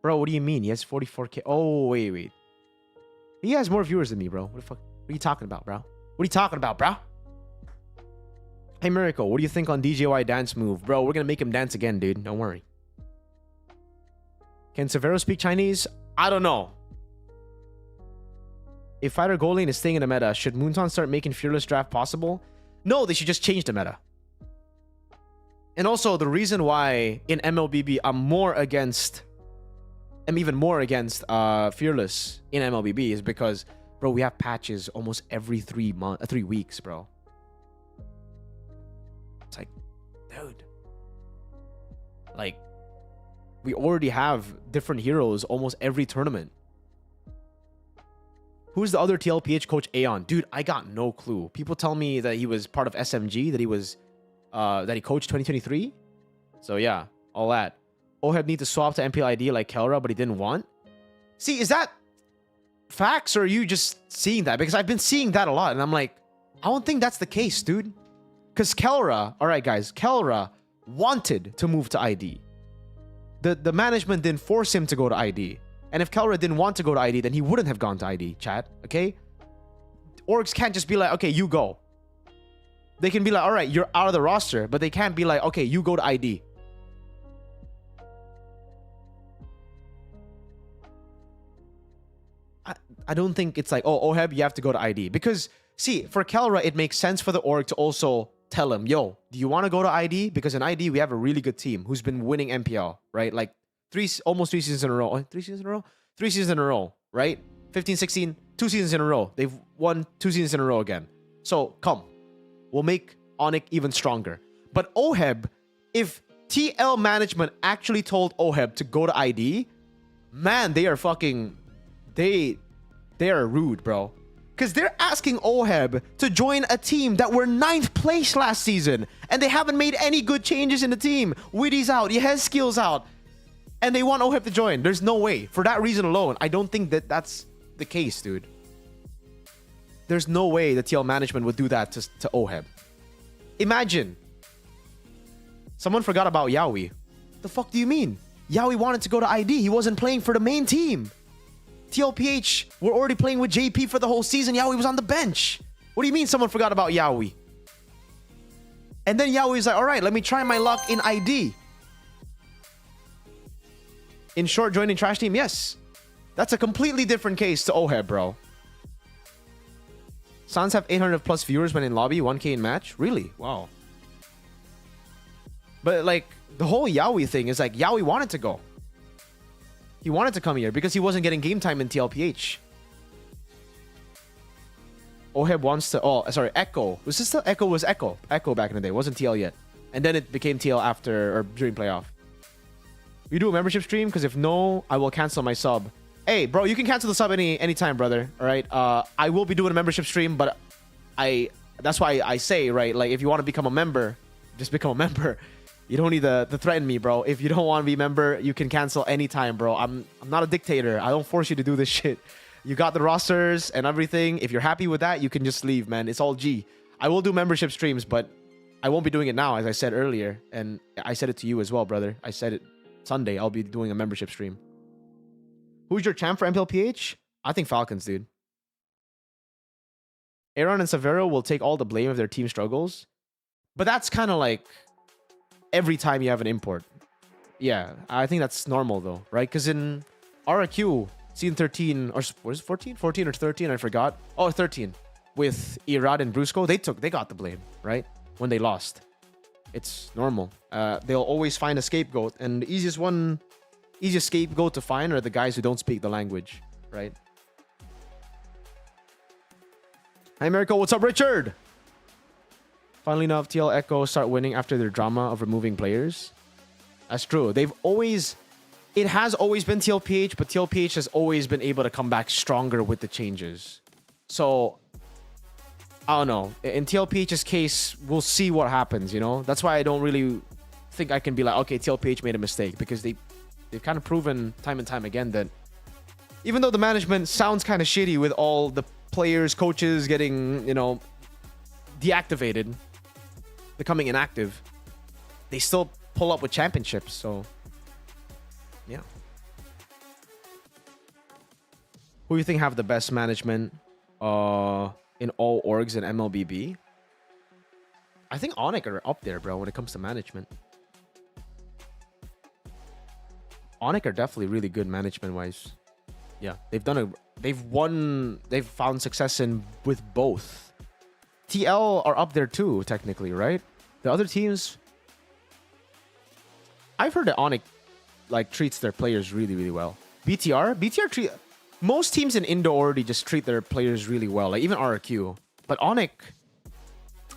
Bro, what do you mean? He has 44K. Oh, wait. He has more viewers than me, bro. What the fuck? What are you talking about, bro? What are you talking about, bro? Hey, Mirko, what do you think on DJY dance move? Bro, we're going to make him dance again, dude. Don't worry. Can Savero speak Chinese? I don't know. If Fighter Gold Lane is staying in the meta, should Moonton start making Fearless Draft possible? No, they should just change the meta. And also, the reason why in MLBB I'm even more against Fearless in MLBB is because, bro, we have patches almost every 3 weeks, bro. It's like, dude. Like, we already have different heroes almost every tournament. Who's the other TLPH coach? Aeron. Dude, I got no clue. People tell me that he was part of SMG, that he was that he coached 2023. So yeah, all that. Oheb need to swap to MPL ID like Kelra, but he didn't want. See, is that facts or are you just seeing that? Because I've been seeing that a lot, and I'm like, I don't think that's the case, dude. Because Kelra, all right, guys, Kelra wanted to move to ID. The management didn't force him to go to ID. And if Kelra didn't want to go to ID, then he wouldn't have gone to ID, chat. Okay? Orgs can't just be like, okay, you go. They can be like, all right, you're out of the roster, but they can't be like, okay, you go to ID. I don't think it's like, oh, Oheb, you have to go to ID. Because, see, for Kelra, it makes sense for the org to also tell him, yo, do you want to go to ID? Because in ID, we have a really good team who's been winning MPL, right? Like, almost 3 seasons in a row. Oh, 3 seasons in a row? 3 seasons in a row, right? 15, 16, 2 seasons in a row. They've won 2 seasons in a row again. So, come. We'll make Onic even stronger. But Oheb, if TL management actually told Oheb to go to ID, man, they are fucking... They are rude, bro. Because they're asking Oheb to join a team that were 9th place last season. And they haven't made any good changes in the team. Witty's out. Yehezkiel's out. And they want Oheb to join. There's no way. For that reason alone, I don't think that that's the case, dude. There's no way the TL management would do that to Oheb. Imagine. Someone forgot about Yaoi. The fuck do you mean? Yaoi wanted to go to ID. He wasn't playing for the main team. TLPH were already playing with JP for the whole season. Yaoi was on the bench. What do you mean someone forgot about Yaoi? And then Yaoi's like, all right, let me try my luck in ID. In short, joining Trash Team, yes. That's a completely different case to Oheb, bro. Suns have 800 plus viewers when in lobby, 1K in match. Really? Wow. But like, the whole Yaoi thing is like, Yaoi wanted to go. He wanted to come here because he wasn't getting game time in TLPH. Oheb wants to... Oh, sorry, Echo. Was this still... Echo was Echo. Echo back in the day. It wasn't TL yet. And then it became TL after... Or during playoff. We do a membership stream? Because if no, I will cancel my sub. Hey, bro, you can cancel the sub anytime, brother. All right? I will be doing a membership stream, but that's why I say, right? Like, if you want to become a member, just become a member. You don't need to threaten me, bro. If you don't want to be a member, you can cancel anytime, bro. I'm not a dictator. I don't force you to do this shit. You got the rosters and everything. If you're happy with that, you can just leave, man. It's all G. I will do membership streams, but I won't be doing it now, as I said earlier. And I said it to you as well, brother. I said it Sunday. I'll be doing a membership stream. Who's your champ for MPLPH? I think Falcons, dude. Aeron and Savero will take all the blame of their team struggles. But that's kind of like... every time you have an import. Yeah, I think that's normal though, right? Because in RRQ, season 13, or what is it, 14? 14 or 13, I forgot. Oh, 13. With Irad and Brusco, they got the blame, right? When they lost. It's normal. They'll always find a scapegoat, and the easiest scapegoat to find are the guys who don't speak the language, right? Hi, Mirko. What's up, Richard? Funnily enough, TL Echo start winning after their drama of removing players. That's true. It has always been TLPH, but TLPH has always been able to come back stronger with the changes. So, I don't know. In TLPH's case, we'll see what happens, you know? That's why I don't really think I can be like, okay, TLPH made a mistake, because they've kind of proven time and time again that even though the management sounds kind of shitty with all the players, coaches getting, you know, deactivated, becoming inactive, they still pull up with championships. So yeah, who do you think have the best management in all orgs in MLBB? I think Onic are up there, bro, when it comes to management. Onic are definitely really good management wise. Yeah, they've found success with both. TL are up there too, technically, right? The other teams, I've heard that Onic like treats their players really, really well. BTR most teams in Indo already just treat their players really well, like even RRQ. But Onic,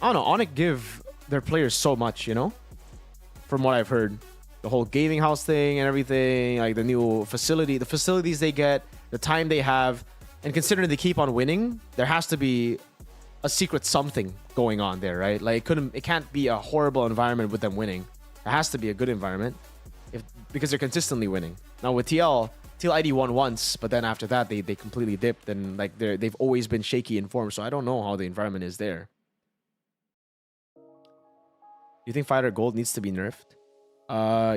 I don't know, Onic give their players so much, you know? From what I've heard. The whole gaming house thing and everything, like the new facility, the facilities they get, the time they have, and considering they keep on winning, there has to be a secret something going on there, right? Like it can't be a horrible environment with them winning. It has to be a good environment because they're consistently winning. Now with TL ID won once, but then after that they completely dipped, and like they've always been shaky in form, so I don't know how the environment is there. Do you think Fighter Gold needs to be nerfed?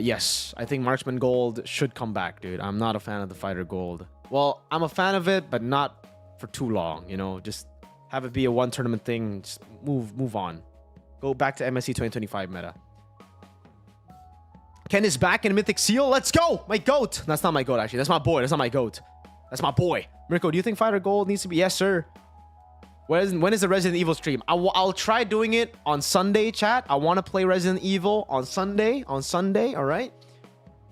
Yes. I think Marksman Gold should come back, dude. I'm not a fan of the Fighter Gold. Well, I'm a fan of it, but not for too long, you know? Just Have it be a one tournament thing. Just move on. Go back to MSC 2025 meta. Ken is back in Mythic Seal. Let's go! My GOAT. That's not my GOAT, actually. That's my boy. That's not my GOAT. That's my boy. Mirko, do you think Fighter Gold needs to be? Yes, sir. When is the Resident Evil stream? I'll try doing it on Sunday, chat. I want to play Resident Evil on Sunday. On Sunday, all right?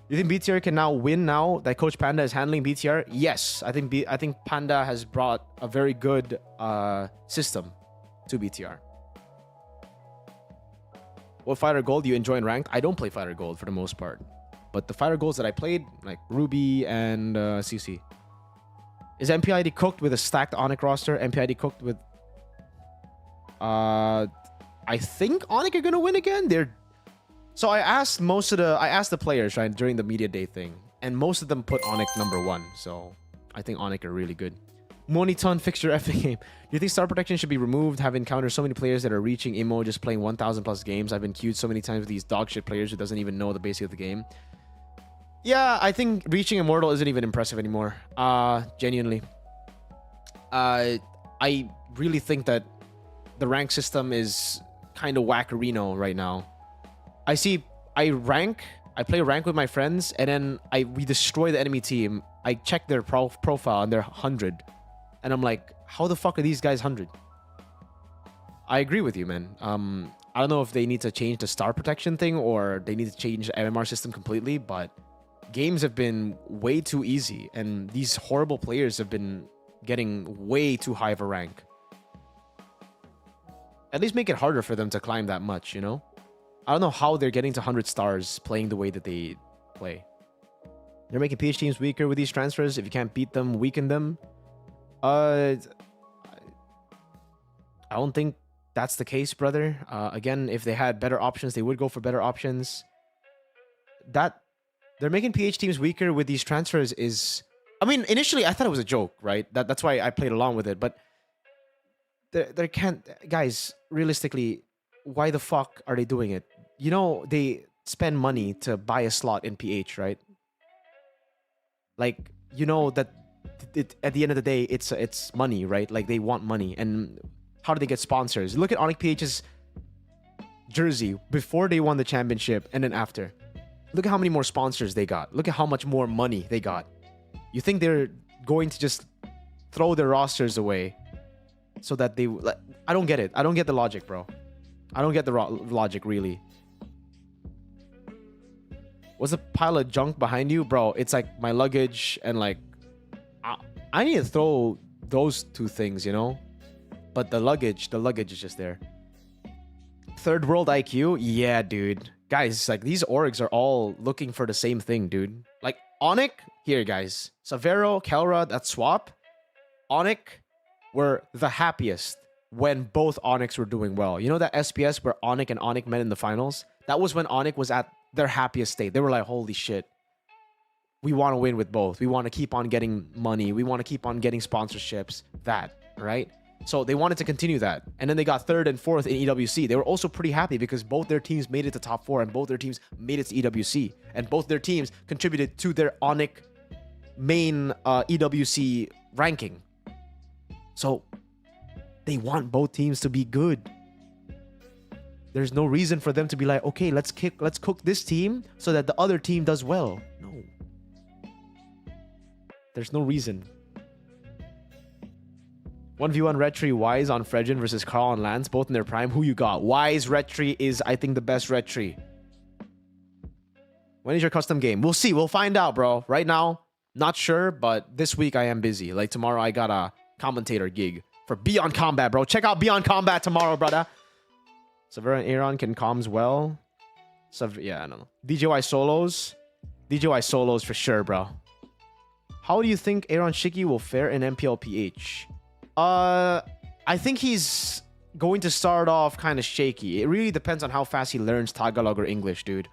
You think BTR can now win now that Coach Panda is handling BTR? Yes. I think Panda has brought a very good system to BTR. What Fighter Gold do you enjoy in ranked? I don't play Fighter Gold for the most part. But the Fighter Golds that I played, like Ruby and CC. Is MPID cooked with a stacked Onic roster? MPID cooked with... I think Onic are going to win again. So I asked the players, right, during the media day thing. And most of them put Onic #1. So I think Onic are really good. Moniton fixture effing game. Do you think star protection should be removed? Have encountered so many players that are reaching IMO just playing 1,000 plus games. I've been queued so many times with these dog shit players who doesn't even know the basic of the game. Yeah, I think reaching Immortal isn't even impressive anymore. Genuinely. I really think that the rank system is kind of wackerino right now. I play rank with my friends, and then we destroy the enemy team. I check their profile and they're 100. And I'm like, how the fuck are these guys 100? I agree with you, man. I don't know if they need to change the star protection thing or they need to change the MMR system completely, but games have been way too easy, and these horrible players have been getting way too high of a rank. At least make it harder for them to climb that much, you know? I don't know how they're getting to 100 stars playing the way that they play. They're making PH teams weaker with these transfers. If you can't beat them, weaken them. I don't think that's the case, brother. Again, if they had better options, they would go for better options. That they're making PH teams weaker with these transfers is... I mean, initially, I thought it was a joke, right? That's why I played along with it. But there can't... Guys, realistically, why the fuck are they doing it? You know, they spend money to buy a slot in PH, right? Like, you know that at the end of the day, it's money, right? Like, they want money. And how do they get sponsors? Look at Onic PH's jersey before they won the championship and then after. Look at how many more sponsors they got. Look at how much more money they got. You think they're going to just throw their rosters away so that they... Like, I don't get it. I don't get the logic, bro. I don't get the logic, really. What's a pile of junk behind you? Bro, it's like my luggage and like... I need to throw those two things, you know? But the luggage is just there. Third world IQ? Yeah, dude. Guys, like these orgs are all looking for the same thing, dude. Like Onic, here guys. Savero, Kelra, that swap. Onic were the happiest when both Onics were doing well. You know that SPS where Onic and Onic met in the finals? That was when Onic was at their happiest state. They were like, holy shit. We want to win with both. We want to keep on getting money. We want to keep on getting sponsorships. That, right? So they wanted to continue that. And then they got 3rd and 4th in EWC. They were also pretty happy because both their teams made it to top 4 and both their teams made it to EWC. And both their teams contributed to their Onic main EWC ranking. So they want both teams to be good. There's no reason for them to be like, okay, let's cook this team so that the other team does well. No. There's no reason. 1v1 Retri, Wise on Fredrin versus Carl and Lance, both in their prime. Who you got? Wise Retri is, I think, the best Retri. When is your custom game? We'll see. We'll find out, bro. Right now, not sure, but this week I am busy. Like tomorrow, I got a commentator gig for Beyond Combat, bro. Check out Beyond Combat tomorrow, brother. Savero and Aeron can comms well. Yeah, I don't know. DJY solos. DJY solos for sure, bro. How do you think Aeron Shiki will fare in MPLPH? I think he's going to start off kind of shaky. It really depends on how fast he learns Tagalog or English, dude.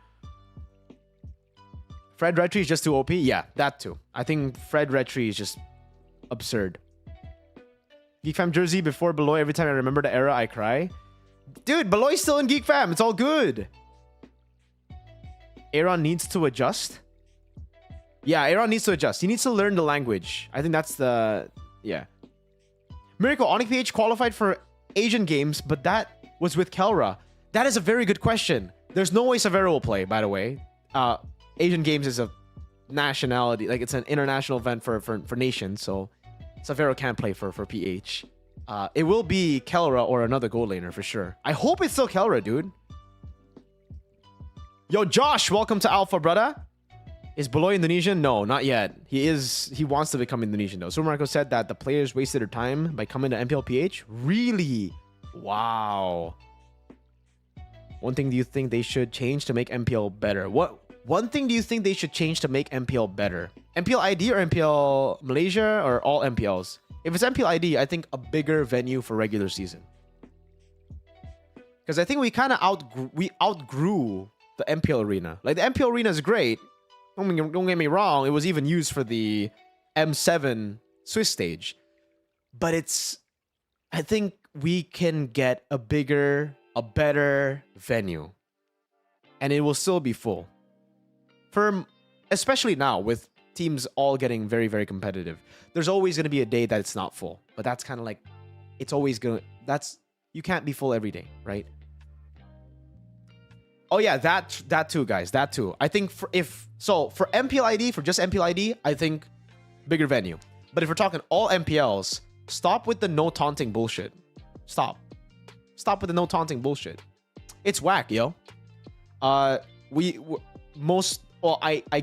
Fred Retri is just too OP? Yeah, that too. I think Fred Retri is just absurd. Geek Fam jersey before Beloy. Every time I remember the era, I cry. Dude, Beloy's still in Geek Fam. It's all good. Aeron needs to adjust. Yeah, Aeron needs to adjust. He needs to learn the language. I think that's the... Yeah. Mirko, Onic PH qualified for Asian Games, but that was with Kelra. That is a very good question. There's no way Savero will play, by the way. Asian Games is a nationality, like it's an international event for nations, so Savero can't play for PH. It will be Kelra or another gold laner for sure. I hope it's still Kelra, dude. Yo, Josh, welcome to Alpha, brother. Is Beloy Indonesian? No, not yet. He wants to become Indonesian though. So Marco said that the players wasted their time by coming to MPLPH. Really? Wow. One thing do you think they should change to make MPL better? One thing do you think they should change to make MPL better? MPL ID or MPL Malaysia or all MPLs? If it's MPL ID, I think a bigger venue for regular season. Because I think we kind of outgrew the MPL arena. Like the MPL arena is great. Don't get me wrong. It was even used for the M7 Swiss stage. But I think we can get a better venue. And it will still be full. Especially now with teams all getting very, very competitive. There's always going to be a day that it's not full. But that's kind of like, it's always going to, you can't be full every day, right? Oh yeah, that too, guys. That too. I think for MPL ID, for just MPL ID, I think bigger venue. But if we're talking all MPLs, stop with the no taunting bullshit. Stop with the no taunting bullshit. It's whack, yo. I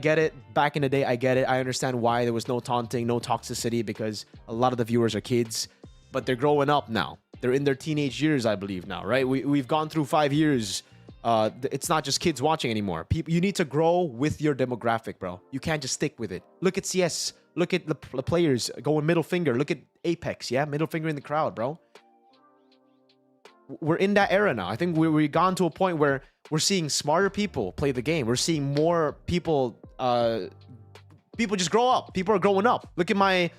get it. Back in the day, I get it. I understand why there was no taunting, no toxicity, because a lot of the viewers are kids, but they're growing up now. They're in their teenage years, I believe now, right? We've gone through 5 years. It's not just kids watching anymore. You need to grow with your demographic, bro. You can't just stick with it. Look at CS. Look at the players going middle finger. Look at Apex, yeah? Middle finger in the crowd, bro. We're in that era now. I think we've gone to a point where we're seeing smarter people play the game. We're seeing more people, people just grow up. People are growing up. Look at my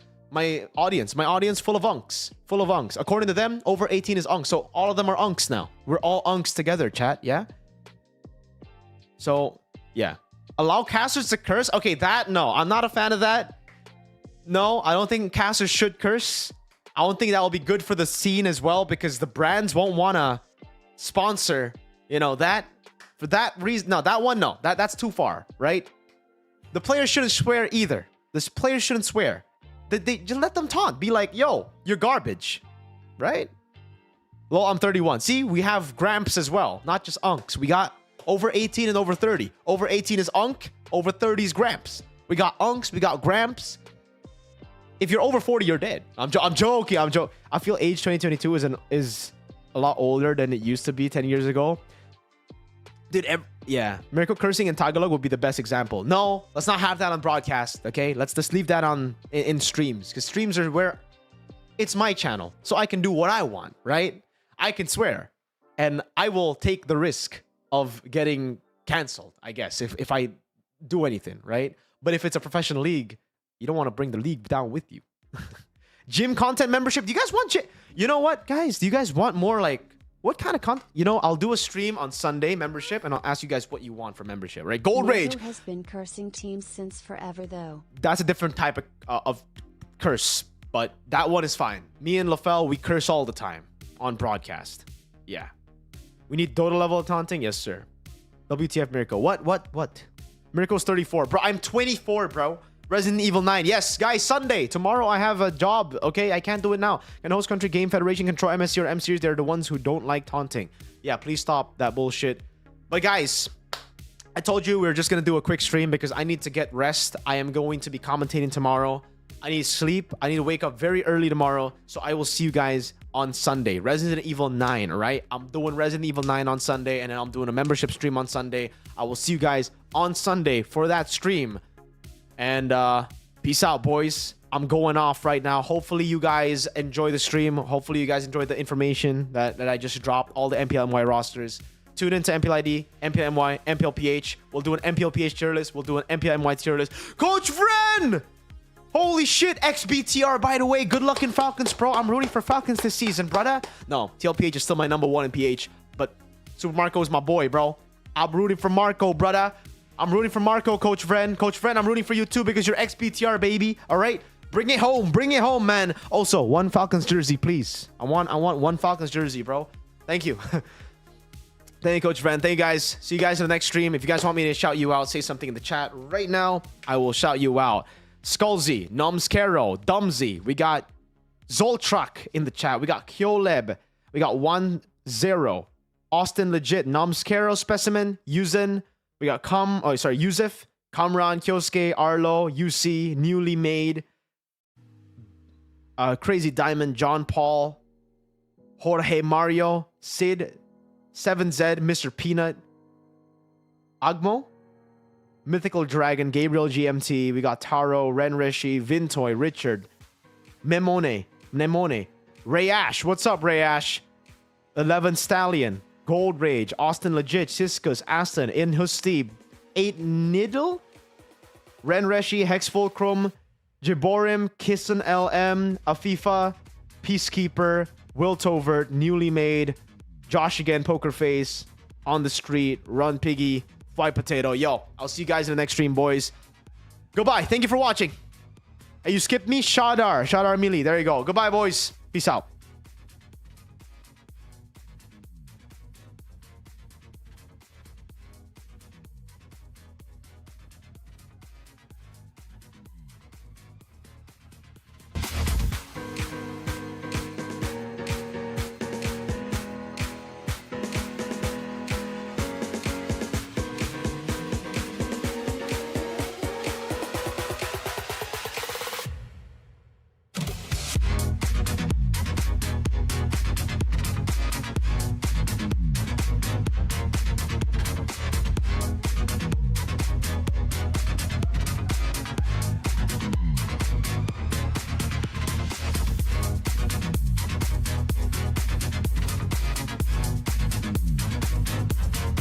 audience. My audience full of unks. Full of unks. According to them, over 18 is unks. So all of them are unks now. We're all unks together, chat. Yeah? So, yeah. Allow casters to curse? Okay, no. I'm not a fan of that. No, I don't think casters should curse. I don't think that will be good for the scene as well, because the brands won't want to sponsor, that. For that reason, no, that one, no. That's too far, right? The players shouldn't swear either. The players shouldn't swear. They just let them taunt. Be like, yo, you're garbage, right? Lol, I'm 31. See, we have Gramps as well, not just unks. We got over 18 and over 30. Over 18 is unk, over 30 is Gramps. We got unks, we got Gramps. If you're over 40, you're dead. I'm joking. I feel age 2022 is a lot older than it used to be 10 years ago. Dude, yeah. Mirko cursing in Tagalog would be the best example. No, let's not have that on broadcast, okay? Let's just leave that in streams. Because streams are where it's my channel. So I can do what I want, right? I can swear. And I will take the risk of getting canceled, I guess, if I do anything, right? But if it's a professional league, you don't want to bring the league down with you. Gym content membership. Do you guys want you know what, guys? Do you guys want more what kind of content? I'll do a stream on Sunday membership, and I'll ask you guys what you want for membership, right? Gold Rage has been cursing teams since forever, though. That's a different type of curse, but that one is fine. Me and LaFell, we curse all the time on broadcast. Yeah. We need Dota level of taunting? Yes, sir. WTF Mirko. What? Mirko's 34. Bro, I'm 24, bro. Resident Evil 9. Yes, guys, Sunday. Tomorrow I have a job, okay? I can't do it now. Can host country game federation control MSC or M series? They're the ones who don't like taunting. Yeah, please stop that bullshit. But guys, I told you we were just going to do a quick stream because I need to get rest. I am going to be commentating tomorrow. I need sleep. I need to wake up very early tomorrow. So I will see you guys on Sunday. Resident Evil 9, all right? I'm doing Resident Evil 9 on Sunday, and then I'm doing a membership stream on Sunday. I will see you guys on Sunday for that stream. And peace out, boys. I'm going off right now. Hopefully you guys enjoy the stream. Hopefully you guys enjoyed the information that I just dropped. All the MPLMY rosters. Tune into MPLID, MPLMY, MPLPH. We'll do an MPLPH tier list. We'll do an MPLMY tier list. Coach Fren! Holy shit, XBTR, by the way. Good luck in Falcons Pro. I'm rooting for Falcons this season, brother. No, TLPH is still my number 1 in PH. But Super Marco is my boy, bro. I'm rooting for Marco, brother. I'm rooting for Marco, Coach Fren. Coach Fren, I'm rooting for you too because you're XBTR, baby. All right? Bring it home, man. Also, one Falcons jersey, please. I want one Falcons jersey, bro. Thank you. Thank you, Coach Ren. Thank you, guys. See you guys in the next stream. If you guys want me to shout you out, say something in the chat right now. I will shout you out. Skullsy, Nomskero, Dumsy. We got Zoltrak in the chat. We got Kyoleb. We got 1-0. Austin Legit, Nomskero Specimen, Yuzin. We got Yusuf, Kamran, Kyosuke, Arlo, UC, Newly Made, Crazy Diamond, John Paul, Jorge Mario, Sid, 7Z, Mr. Peanut, Agmo, Mythical Dragon, Gabriel GMT. We got Taro, Ren Rishi, Vintoy, Richard, Nemone, Rayash. What's up, Rayash? 11 Stallion, Gold Rage, Austin Legit, Siskus, Aston, Inhusti, 8 Niddle, Ren Reshi, Hex Fulcrum, Jiborim, Kisson LM, Afifa, Peacekeeper, Will Tovert, Newly Made, Josh again, Poker Face, On the Street, Run Piggy, White Potato. Yo, I'll see you guys in the next stream, boys. Goodbye. Thank you for watching. Hey, you skipped me? Shadar Mili. There you go. Goodbye, boys. Peace out.